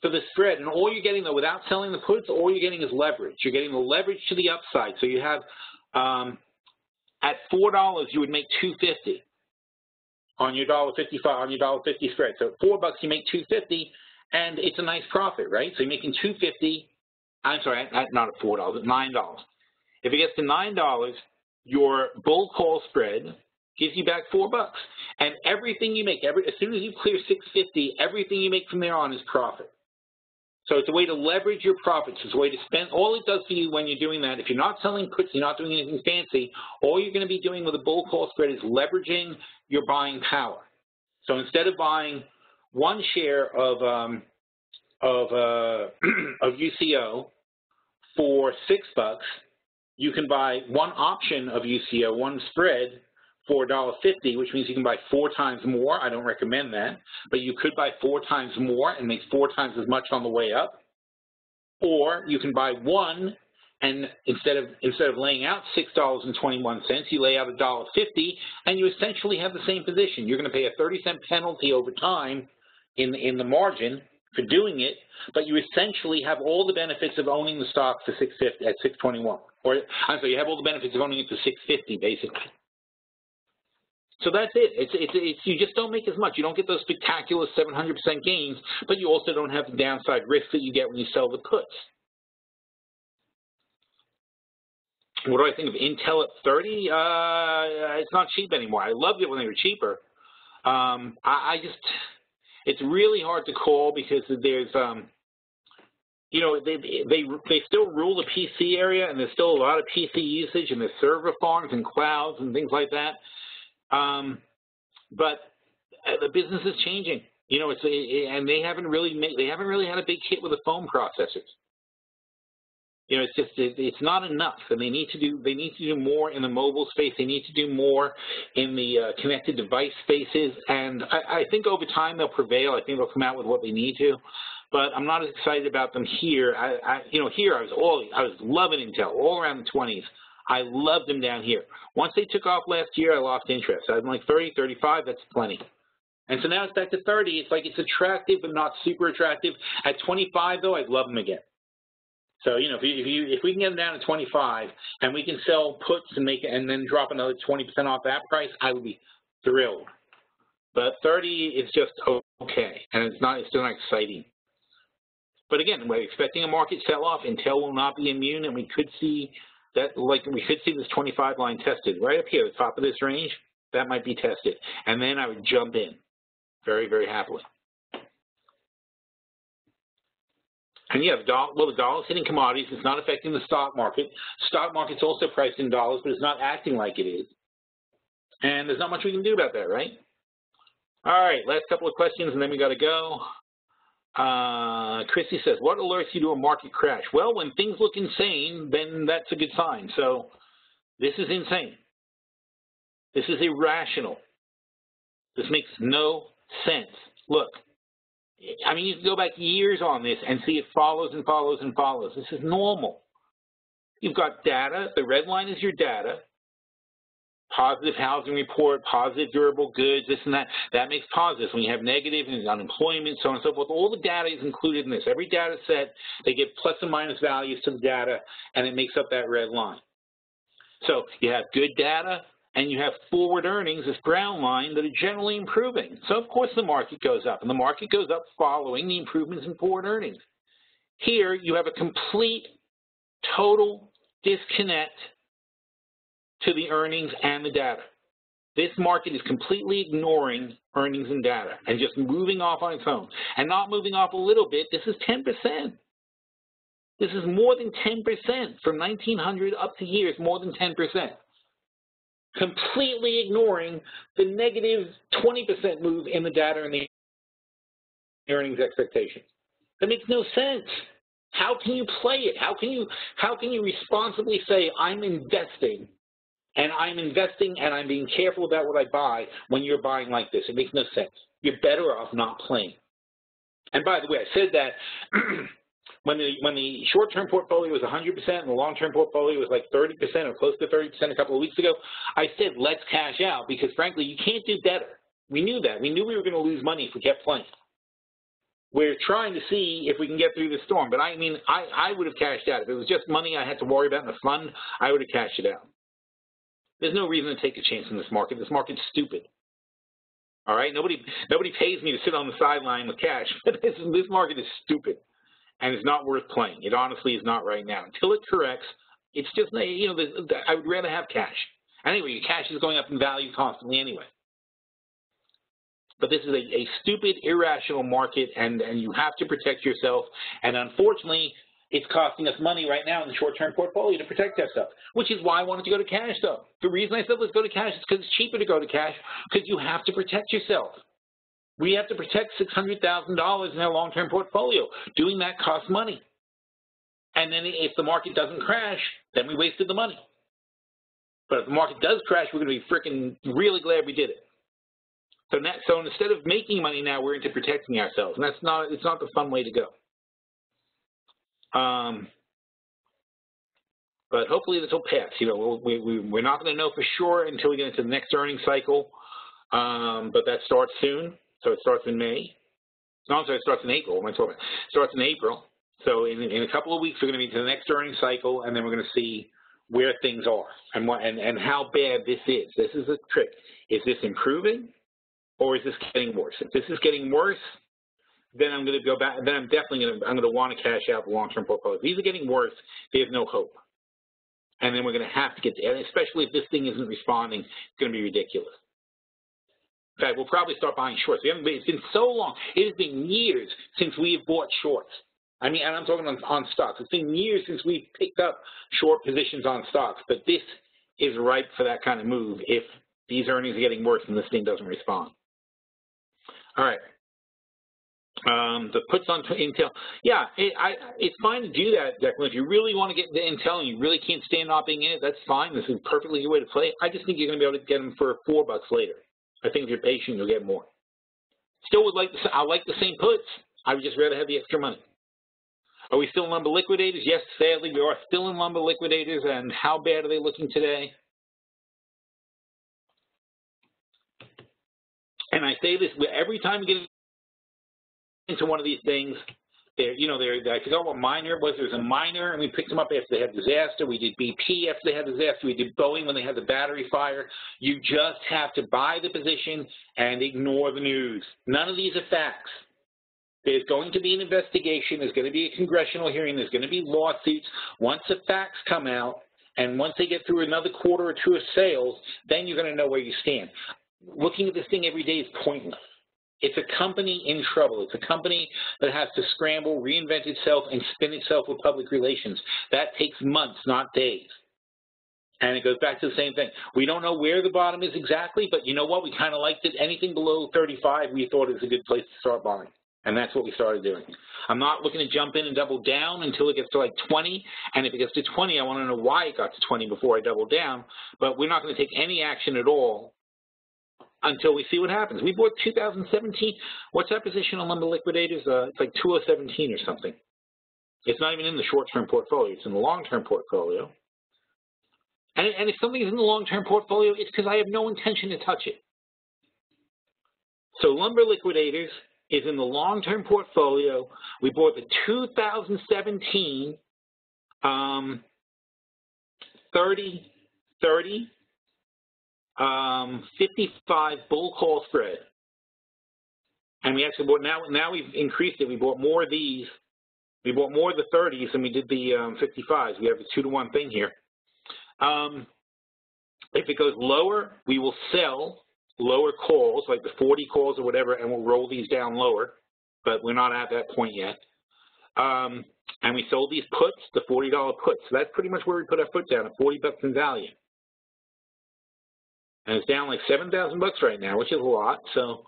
Speaker 1: for the spread, and all you're getting, though, without selling the puts, all you're getting is leverage. You're getting the leverage to the upside. So you have at $4, you would make $2.50 on your $1.55 on your $1.50 spread. So at $4, you make $2.50, and it's a nice profit, right? So you're making $2.50. I'm sorry, not at $4, at $9. If it gets to $9, your bull call spread gives you back $4, and everything you make, as soon as you clear $6.50, everything you make from there on is profit. So it's a way to leverage your profits. It's a way to spend. All it does for you when you're doing that, if you're not selling puts, you're not doing anything fancy, all you're going to be doing with a bull call spread is leveraging your buying power. So instead of buying one share of UCO for $6, you can buy one option of UCO, one spread, for $1.50, which means you can buy 4 times more. I don't recommend that, but you could buy 4 times more and make 4 times as much on the way up. Or you can buy one, and instead of laying out $6.21, you lay out $1.50, and you essentially have the same position. You're going to pay a 30-cent penalty over time in the margin for doing it, but you essentially have all the benefits of owning the stock for $6.50 at $6.21. Or I'm sorry, you have all the benefits of owning it for $6.50 basically. So that's it. It's you just don't make as much. You don't get those spectacular 700% gains, but you also don't have the downside risk that you get when you sell the puts. What do I think of Intel at 30? It's not cheap anymore. I loved it when they were cheaper. It's really hard to call because there's, you know, they still rule the PC area, and there's still a lot of PC usage, and there's server farms and clouds and things like that. But the business is changing, you know. And they haven't really had a big hit with the phone processors. You know, it's not enough, and they need to do more in the mobile space. They need to do more in the connected device spaces, and I think over time they'll prevail. I think they'll come out with what they need to, but I'm not as excited about them here. Here I was loving Intel all around the 20s. I loved them down here. Once they took off last year, I lost interest. I was like 30, 35, that's plenty. And so now it's back to 30. It's like it's attractive, but not super attractive. At 25, though, I'd love them again. So, you know, if we can get them down to 25 and we can sell puts and then drop another 20% off that price, I would be thrilled. But 30 is just okay, and it's still not exciting. But again, we're expecting a market sell-off. Intel will not be immune, and we could see that, we could see this 25 line tested right up here at the top of this range. That might be tested, and then I would jump in very, very happily. And yeah, the dollar's hitting commodities. It's not affecting the stock market. Stock market's also priced in dollars, but it's not acting like it is. And there's not much we can do about that, right? All right, last couple of questions, and then we got to go. Christy says, what alerts you to a market crash? Well, when things look insane, then that's a good sign. So this is insane. This is irrational. This makes no sense. Look, I mean, you can go back years on this and see it follows and follows and follows. This is normal. You've got data. The red line is your data. Positive housing report, positive durable goods, this and that. That makes positives. When you have negative and unemployment, so on and so forth, all the data is included in this. Every data set, they give plus and minus values to the data, and it makes up that red line. So you have good data, and you have forward earnings, this brown line, that are generally improving. So, of course, the market goes up, and the market goes up following the improvements in forward earnings. Here, you have a complete, total disconnect to the earnings and the data. This market is completely ignoring earnings and data and just moving off on its own. And not moving off a little bit, this is 10%. This is more than 10%. From 1900 up to here is more than 10%. Completely ignoring the negative 20% move in the data and the earnings expectations. That makes no sense. How can you play it? How can you responsibly say, I'm investing and I'm being careful about what I buy when you're buying like this? It makes no sense. You're better off not playing. And by the way, I said that when the short-term portfolio was 100% and the long-term portfolio was like 30% or close to 30% a couple of weeks ago, I said, let's cash out because, frankly, you can't do better. We knew that. We knew we were going to lose money if we kept playing. We're trying to see if we can get through the storm. But, I mean, I would have cashed out. If it was just money I had to worry about in the fund, I would have cashed it out. There's no reason to take a chance in this market. This market's stupid. All right, nobody pays me to sit on the sideline with cash. This market is stupid, and it's not worth playing. It honestly is not right now. Until it corrects, it's just, you know, I would rather have cash. Anyway, your cash is going up in value constantly anyway. But this is a stupid, irrational market, and you have to protect yourself. And unfortunately, it's costing us money right now in the short-term portfolio to protect ourselves, which is why I wanted to go to cash, though. The reason I said let's go to cash is because it's cheaper to go to cash, because you have to protect yourself. We have to protect $600,000 in our long-term portfolio. Doing that costs money. And then if the market doesn't crash, then we wasted the money. But if the market does crash, we're going to be freaking really glad we did it. So instead of making money now, we're into protecting ourselves, and it's not the fun way to go. But hopefully this will pass. You know, we're not going to know for sure until we get into the next earnings cycle. But that starts soon. So it starts in May. No, I'm sorry, it starts in April. What am I talking about? It starts in April. So in a couple of weeks, we're going to be to the next earnings cycle, and then we're going to see where things are and how bad this is. This is a trick. Is this improving, or is this getting worse? If this is getting worse, then I'm going to go back. Then I'm definitely going to want to cash out the long-term portfolio. If these are getting worse, there's no hope. And then we're going to have to get, especially if this thing isn't responding, it's going to be ridiculous. In fact, we'll probably start buying shorts. It's been so long. It has been years since we have bought shorts. I mean, and I'm talking on stocks. It's been years since we've picked up short positions on stocks. But this is ripe for that kind of move if these earnings are getting worse and this thing doesn't respond. All right. The puts on Intel. Yeah, it's fine to do that, Declan. If you really want to get into Intel and you really can't stand not being in it, that's fine. This is a perfectly good way to play it. I just think you're going to be able to get them for $4 later. I think if you're patient, you'll get more. Still would like I like the same puts. I would just rather have the extra money. Are we still in lumber liquidators? Yes, sadly, we are still in lumber liquidators. And how bad are they looking today? And I say this every time we get into one of these things. I forgot what miner it was. There was a miner, and we picked them up after they had disaster. We did BP after they had disaster. We did Boeing when they had the battery fire. You just have to buy the position and ignore the news. None of these are facts. There's going to be an investigation. There's going to be a congressional hearing. There's going to be lawsuits. Once the facts come out, and once they get through another quarter or two of sales, then you're going to know where you stand. Looking at this thing every day is pointless. It's a company in trouble. It's a company that has to scramble, reinvent itself, and spin itself with public relations. That takes months, not days. And it goes back to the same thing. We don't know where the bottom is exactly, but you know what? We kind of liked it. Anything below 35, we thought it was a good place to start buying. And that's what we started doing. I'm not looking to jump in and double down until it gets to like 20. And if it gets to 20, I want to know why it got to 20 before I double down. But we're not going to take any action at all until we see what happens. We bought 2017. What's our position on lumber liquidators? It's like 2017 or something. It's not even in the short-term portfolio. It's in the long-term portfolio. And if something is in the long-term portfolio, it's because I have no intention to touch it. So lumber liquidators is in the long-term portfolio. We bought the 2017 30 55 bull call spread. And we actually bought, now we've increased it. We bought more of these. We bought more of the 30s than we did the 55s. We have a 2-to-1 thing here. If it goes lower, we will sell lower calls, like the 40 calls or whatever, and we'll roll these down lower. But we're not at that point yet. And we sold these puts, the $40 puts. So that's pretty much where we put our foot down, at $40 in value. And it's down like $7,000 right now, which is a lot. So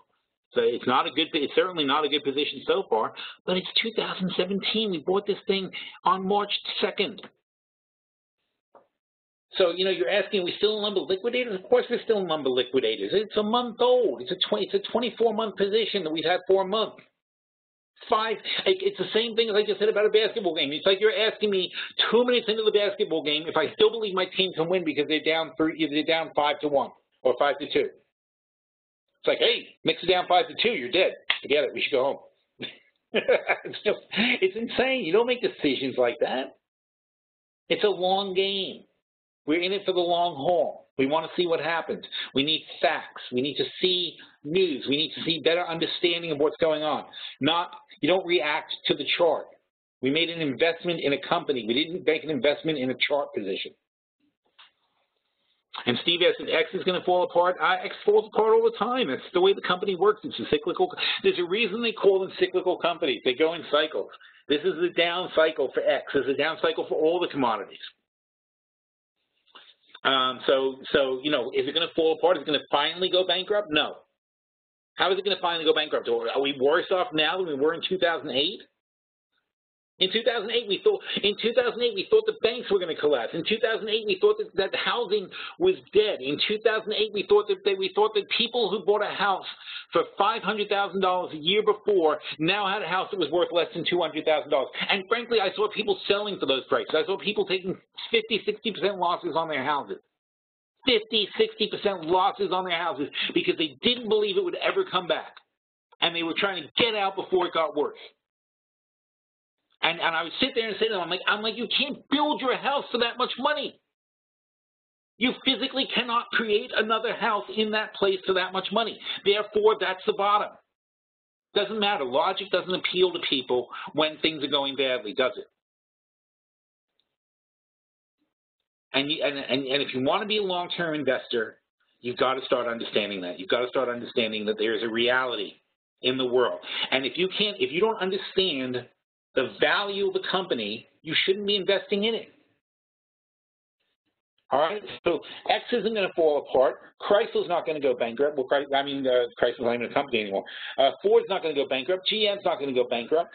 Speaker 1: it's not a good. It's certainly not a good position so far. But it's 2017. We bought this thing on March 2nd. So you're asking, are we still in lumber liquidators? Of course, we're still in lumber liquidators. It's a month old. It's a 24-month position that we've had for a month. It's the same thing as I just said about a basketball game. It's like you're asking me 2 minutes into the basketball game if I still believe my team can win because they're down 5-1 or 5-2. It's like, hey, Knicks are down 5-2. You're dead. Forget it. We should go home. It's insane. You don't make decisions like that. It's a long game. We're in it for the long haul. We want to see what happens. We need facts. We need to see news. We need to see better understanding of what's going on. You don't react to the chart. We made an investment in a company. We didn't make an investment in a chart position. And Steve asked if X is going to fall apart. X falls apart all the time. That's the way the company works. It's a cyclical. There's a reason they call them cyclical companies. They go in cycles. This is the down cycle for X. This is a down cycle for all the commodities. You know, is it going to fall apart? Is it going to finally go bankrupt? No. How is it going to finally go bankrupt? Are we worse off now than we were in 2008? In 2008, we thought the banks were going to collapse. In 2008, we thought that housing was dead. In 2008, we thought that people who bought a house for $500,000 a year before now had a house that was worth less than $200,000. And frankly, I saw people selling for those prices. I saw people taking 50, 60% losses on their houses. 50, 60% losses on their houses because they didn't believe it would ever come back. And they were trying to get out before it got worse. And I would sit there and say to them, I'm like, you can't build your house for that much money. You physically cannot create another house in that place for that much money. Therefore, that's the bottom. Doesn't matter. Logic doesn't appeal to people when things are going badly, does it? And if you want to be a long-term investor, you've got to start understanding that. You've got to start understanding that there is a reality in the world. And if you don't understand the value of the company, you shouldn't be investing in it. All right? So X isn't going to fall apart. Chrysler's not going to go bankrupt. Well, Chrysler's not even a company anymore. Ford's not going to go bankrupt. GM's not going to go bankrupt.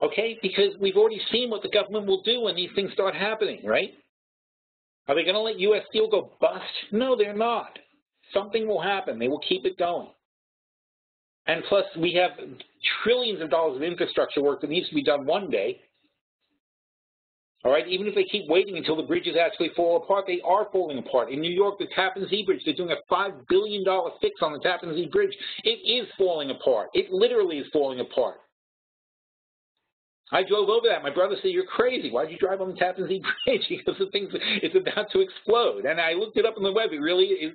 Speaker 1: Okay? Because we've already seen what the government will do when these things start happening, right? Are they going to let U.S. Steel go bust? No, they're not. Something will happen. They will keep it going. And plus, we have trillions of dollars of infrastructure work that needs to be done one day. All right, even if they keep waiting until the bridges actually fall apart, they are falling apart. In New York, the Tappan Zee Bridge, they're doing a $5 billion fix on the Tappan Zee Bridge. It is falling apart. It literally is falling apart. I drove over that. My brother said, "You're crazy. Why'd you drive on the Tappan Zee Bridge?" Because the thing, it's about to explode. And I looked it up on the web. It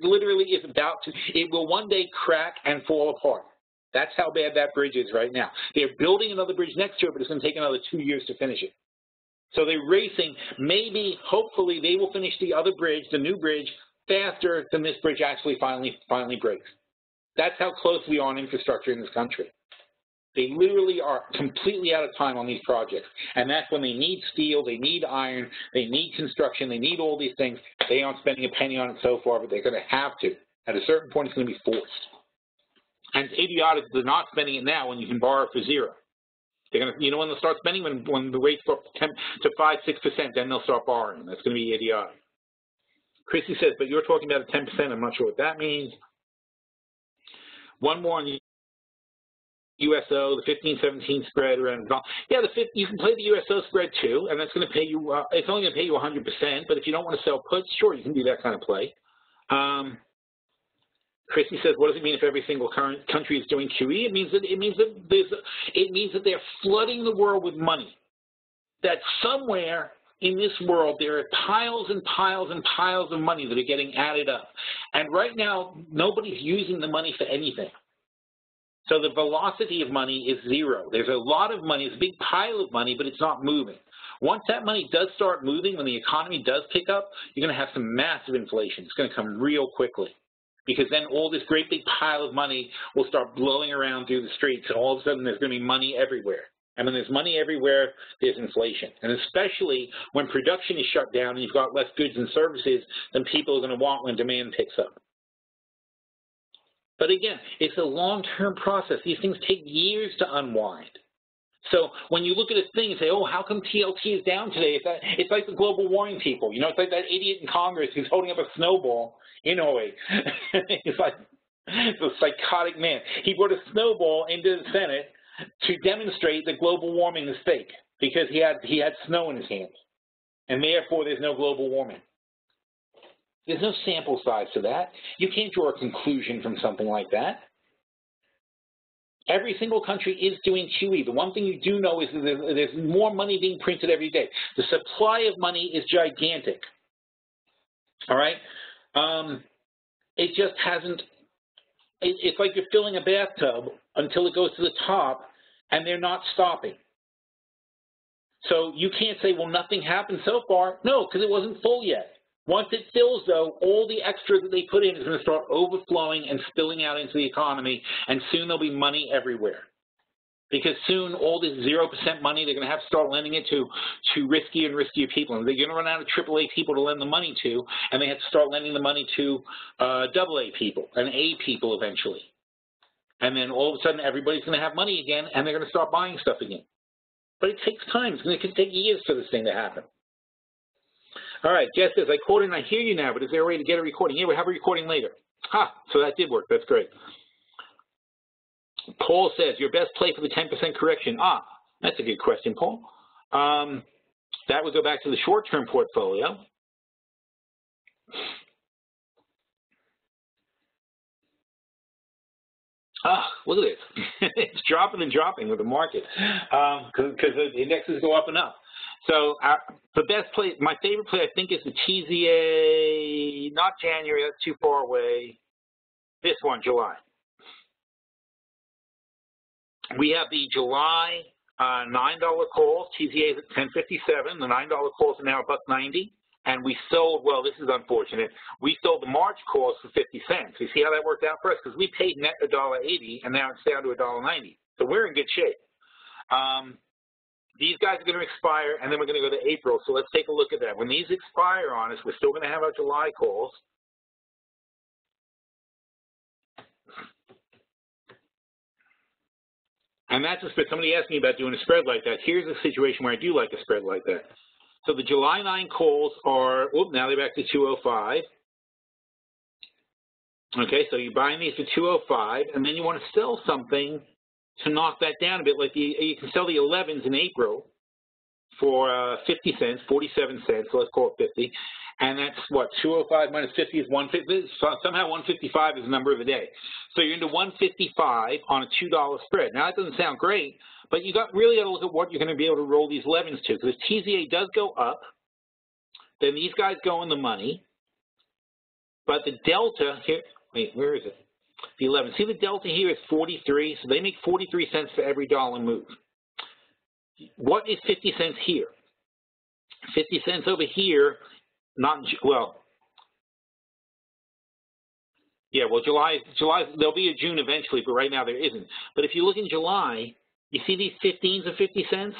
Speaker 1: literally is about to. It will one day crack and fall apart. That's how bad that bridge is right now. They're building another bridge next to it, but it's going to take another 2 years to finish it. So they're racing. Maybe, hopefully, they will finish the other bridge, the new bridge, faster than this bridge actually finally breaks. That's how close we are on infrastructure in this country. They literally are completely out of time on these projects. And that's when they need steel, they need iron, they need construction, they need all these things. They aren't spending a penny on it so far, but they're going to have to. At a certain point, it's going to be forced. And it's idiotic they're not spending it now when you can borrow for zero. They're going to, when they'll start spending when the rates go to 5-6%, then they'll start borrowing. That's going to be idiotic. Chrissy says, but you're talking about a 10%. I'm not sure what that means. One more on USO, the 15-17 spread around. Yeah, you can play the USO spread too, and that's going to pay you. It's only going to pay you 100%. But if you don't want to sell puts, sure, you can do that kind of play. Christy says, what does it mean if every single country is doing QE? It means that they're flooding the world with money. That somewhere in this world there are piles and piles and piles of money that are getting added up. And right now, nobody's using the money for anything. So the velocity of money is zero. There's a lot of money, it's a big pile of money, but it's not moving. Once that money does start moving, when the economy does pick up, you're going to have some massive inflation. It's going to come real quickly. Because then all this great big pile of money will start blowing around through the streets, and all of a sudden there's going to be money everywhere. And when there's money everywhere, there's inflation. And especially when production is shut down and you've got less goods and services than people are going to want when demand picks up. But again, it's a long-term process. These things take years to unwind. So when you look at a thing and say, oh, how come TLT is down today? It's like the global warming people. It's like that idiot in Congress who's holding up a snowball in Hawaii. It's like a psychotic man. He brought a snowball into the Senate to demonstrate that global warming is fake because he had snow in his hands. And therefore, there's no global warming. There's no sample size to that. You can't draw a conclusion from something like that. Every single country is doing QE. The one thing you do know is that there's more money being printed every day. The supply of money is gigantic. All right? It just hasn't, it's like you're filling a bathtub until it goes to the top, and they're not stopping. So you can't say, well, nothing happened so far. No, because it wasn't full yet. Once it fills, though, all the extra that they put in is going to start overflowing and spilling out into the economy, and soon there'll be money everywhere. Because soon all this 0% money, they're going to have to start lending it to riskier and riskier people. And they're going to run out of AAA people to lend the money to, and they have to start lending the money to AA people and A people eventually. And then all of a sudden everybody's going to have money again, and they're going to start buying stuff again. But it takes time. It can take years for this thing to happen. All right, Jess says, I quoted and I hear you now, but is there a way to get a recording? Yeah, we'll have a recording later. So that did work. That's great. Paul says, your best play for the 10% correction. That's a good question, Paul. That would go back to the short-term portfolio. Look at this. It's dropping and dropping with the market because the indexes go up and up. So the best play, my favorite play, I think, is the TZA, not January, that's too far away. This one, July. We have the July $9 calls. TZA is at 10.57. The $9 calls are now $1.90. And we sold, well, this is unfortunate, we sold the March calls for 50 cents. You see how that worked out for us? Because we paid net $1.80, and now it's down to $1.90. So we're in good shape. These guys are going to expire, and then we're going to go to April. So let's take a look at that. When these expire on us, we're still going to have our July calls. And that's just, but somebody asked me about doing a spread like that. Here's a situation where I do like a spread like that. So the July 9 calls are, now they're back to 205. Okay, so you're buying these for 205, and then you want to sell something to knock that down a bit. Like you can sell the 11s in April for 50 cents, 47 cents, so let's call it 50. And that's what, 205 minus 50 is 150. So somehow 155 is the number of the day. So you're into 155 on a $2 spread. Now that doesn't sound great, but you really got to look at what you're going to be able to roll these 11s to. Because if TZA does go up, then these guys go in the money. But the delta here, wait, where is it? The 11. See, the delta here is 43, so they make 43 cents for every dollar move. What is 50 cents here? 50 cents over here, not, well, yeah, well, July, there'll be a June eventually, but right now there isn't. But if you look in July, you see these 15s of 50 cents?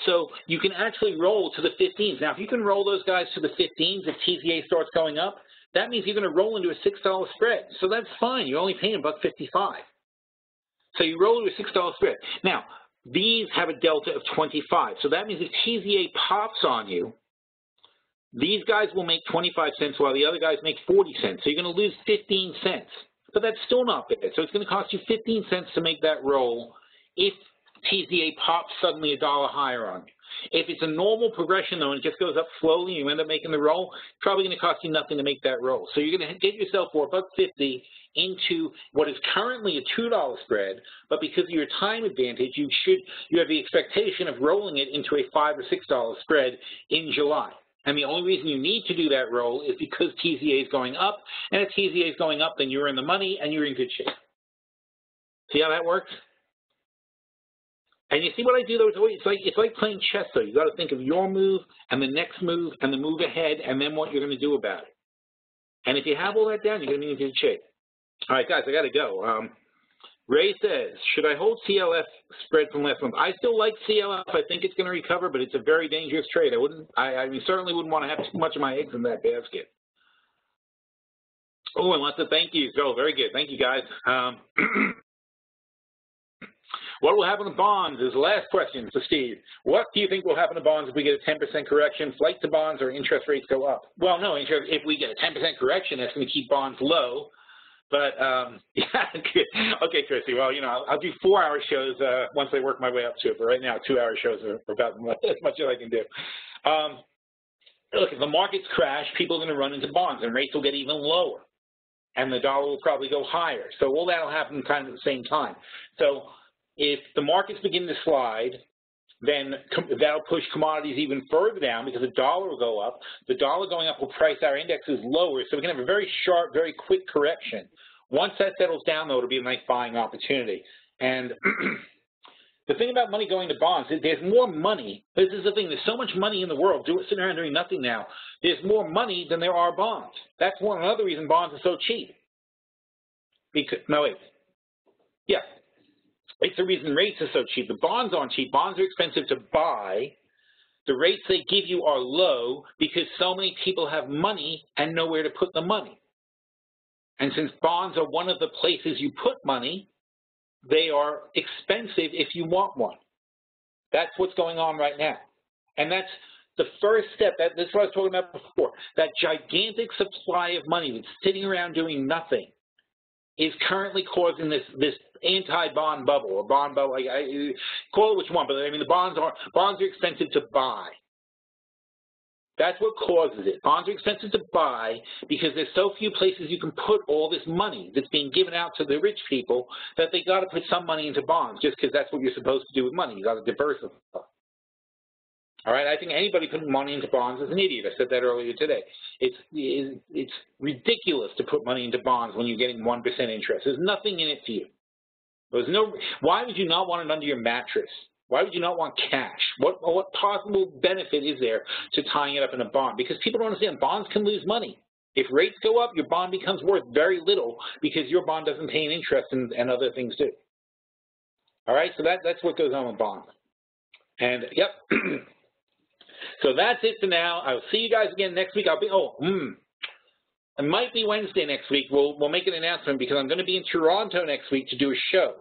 Speaker 1: So you can actually roll to the 15s. Now, if you can roll those guys to the 15s if TZA starts going up, that means you're going to roll into a $6 spread. So that's fine. You're only paying $1.55. So you roll into a $6 spread. Now, these have a delta of 25. So that means if TZA pops on you, these guys will make 25 cents while the other guys make 40 cents. So you're going to lose 15 cents. But that's still not bad. So it's going to cost you 15 cents to make that roll if TZA pops suddenly $1 higher on you. If it's a normal progression, though, and it just goes up slowly and you end up making the roll, it's probably going to cost you nothing to make that roll. So you're going to get yourself for $1.50 into what is currently a $2 spread, but because of your time advantage, you have the expectation of rolling it into a $5 or $6 spread in July. And the only reason you need to do that roll is because TZA is going up, and if TZA is going up, then you're in the money and you're in good shape. See how that works? And you see what I do, though? It's like playing chess, though. You've got to think of your move and the next move and the move ahead and then what you're going to do about it. And if you have all that down, you're going to be in good shape. All right, guys, I got to go. Ray says, should I hold CLF spread from last month? I still like CLF. I think it's going to recover, but it's a very dangerous trade. I certainly wouldn't want to have too much of my eggs in that basket. Oh, and lots of thank yous. Oh, very good. Thank you, guys. What will happen to bonds is the last question for Steve. What do you think will happen to bonds if we get a 10% correction, flight to bonds, or interest rates go up? Well, no, if we get a 10% correction, that's going to keep bonds low. But, yeah, okay, Chrissy, well, I'll do 4-hour shows once I work my way up to it. But right now, 2-hour shows are about as much as I can do. Look, if the markets crash, people are going to run into bonds, and rates will get even lower. and the dollar will probably go higher. So all that will happen kind of at the same time. So if the markets begin to slide, then that'll push commodities even further down because the dollar will go up. The dollar going up will price our indexes lower, so we can have a very sharp, very quick correction. Once that settles down, though, it'll be a nice buying opportunity. And the thing about money going to bonds is there's more money. This is the thing. There's so much money in the world sitting around doing nothing now. There's more money than there are bonds. That's another reason bonds are so cheap. Yeah. It's the reason rates are so cheap. The bonds aren't cheap. Bonds are expensive to buy. The rates they give you are low because so many people have money and nowhere to put the money. And since bonds are one of the places you put money, they are expensive if you want one. That's what's going on right now. And that's the first step. That's what I was talking about before. That gigantic supply of money that's sitting around doing nothing is currently causing this anti-bond bubble, or bond bubble. Call it what you want, but I mean the bonds are expensive to buy. That's what causes it. Bonds are expensive to buy because there's so few places you can put all this money that's being given out to the rich people that they got to put some money into bonds just because that's what you're supposed to do with money. You got to diversify. All right, I think anybody putting money into bonds is an idiot. I said that earlier today. It's ridiculous to put money into bonds when you're getting 1% interest. There's nothing in it for you. Why would you not want it under your mattress? Why would you not want cash? What possible benefit is there to tying it up in a bond? Because people don't understand bonds can lose money. If rates go up, your bond becomes worth very little because your bond doesn't pay an interest and other things do. All right, so that's what goes on with bonds. And yep. So that's it for now. I'll see you guys again next week. It might be Wednesday next week. We'll make an announcement because I'm going to be in Toronto next week to do a show.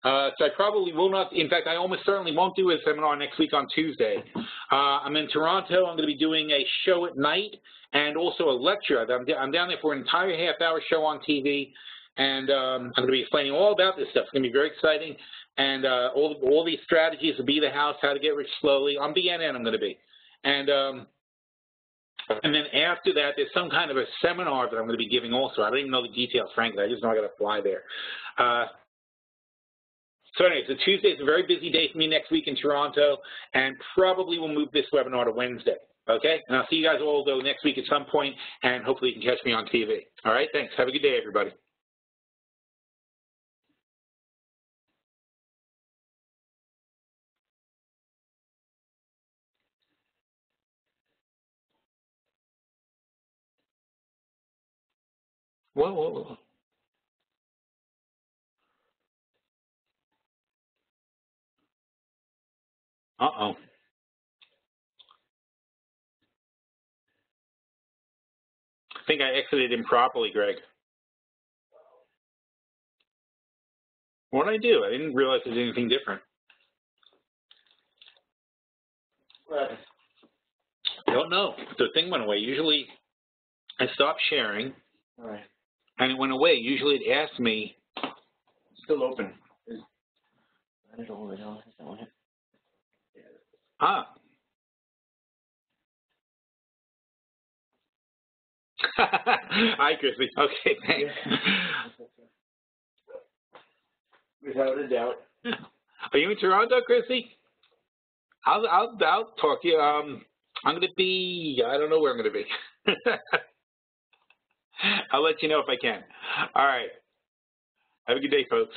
Speaker 1: So I probably will not, in fact, I almost certainly won't do a seminar next week on Tuesday. I'm in Toronto. I'm going to be doing a show at night and also a lecture. I'm down there for an entire half-hour show on TV, and I'm going to be explaining all about this stuff. It's going to be very exciting, and all these strategies to be the house, how to get rich slowly. On BNN I'm going to be. And then after that, there's some kind of a seminar that I'm going to be giving also. I don't even know the details, frankly. I just know I got to fly there. So anyway, so Tuesday is a very busy day for me next week in Toronto, and probably we'll move this webinar to Wednesday, okay? And I'll see you guys all, though, next week at some point, and hopefully you can catch me on TV. All right, thanks. Have a good day, everybody. Whoa. Uh-oh. I think I exited improperly, Greg. What did I do? I didn't realize there was anything different. What? I don't know. The thing went away. Usually I stopped sharing. All right. And it went away. Usually it asked me. Still open. Ah. Hi, Chrissy. Okay, thanks. Without a doubt. Are you in Toronto, Chrissy? I'll talk to you. I'm going to be, I don't know where I'm going to be. I'll let you know if I can. All right. Have a good day, folks.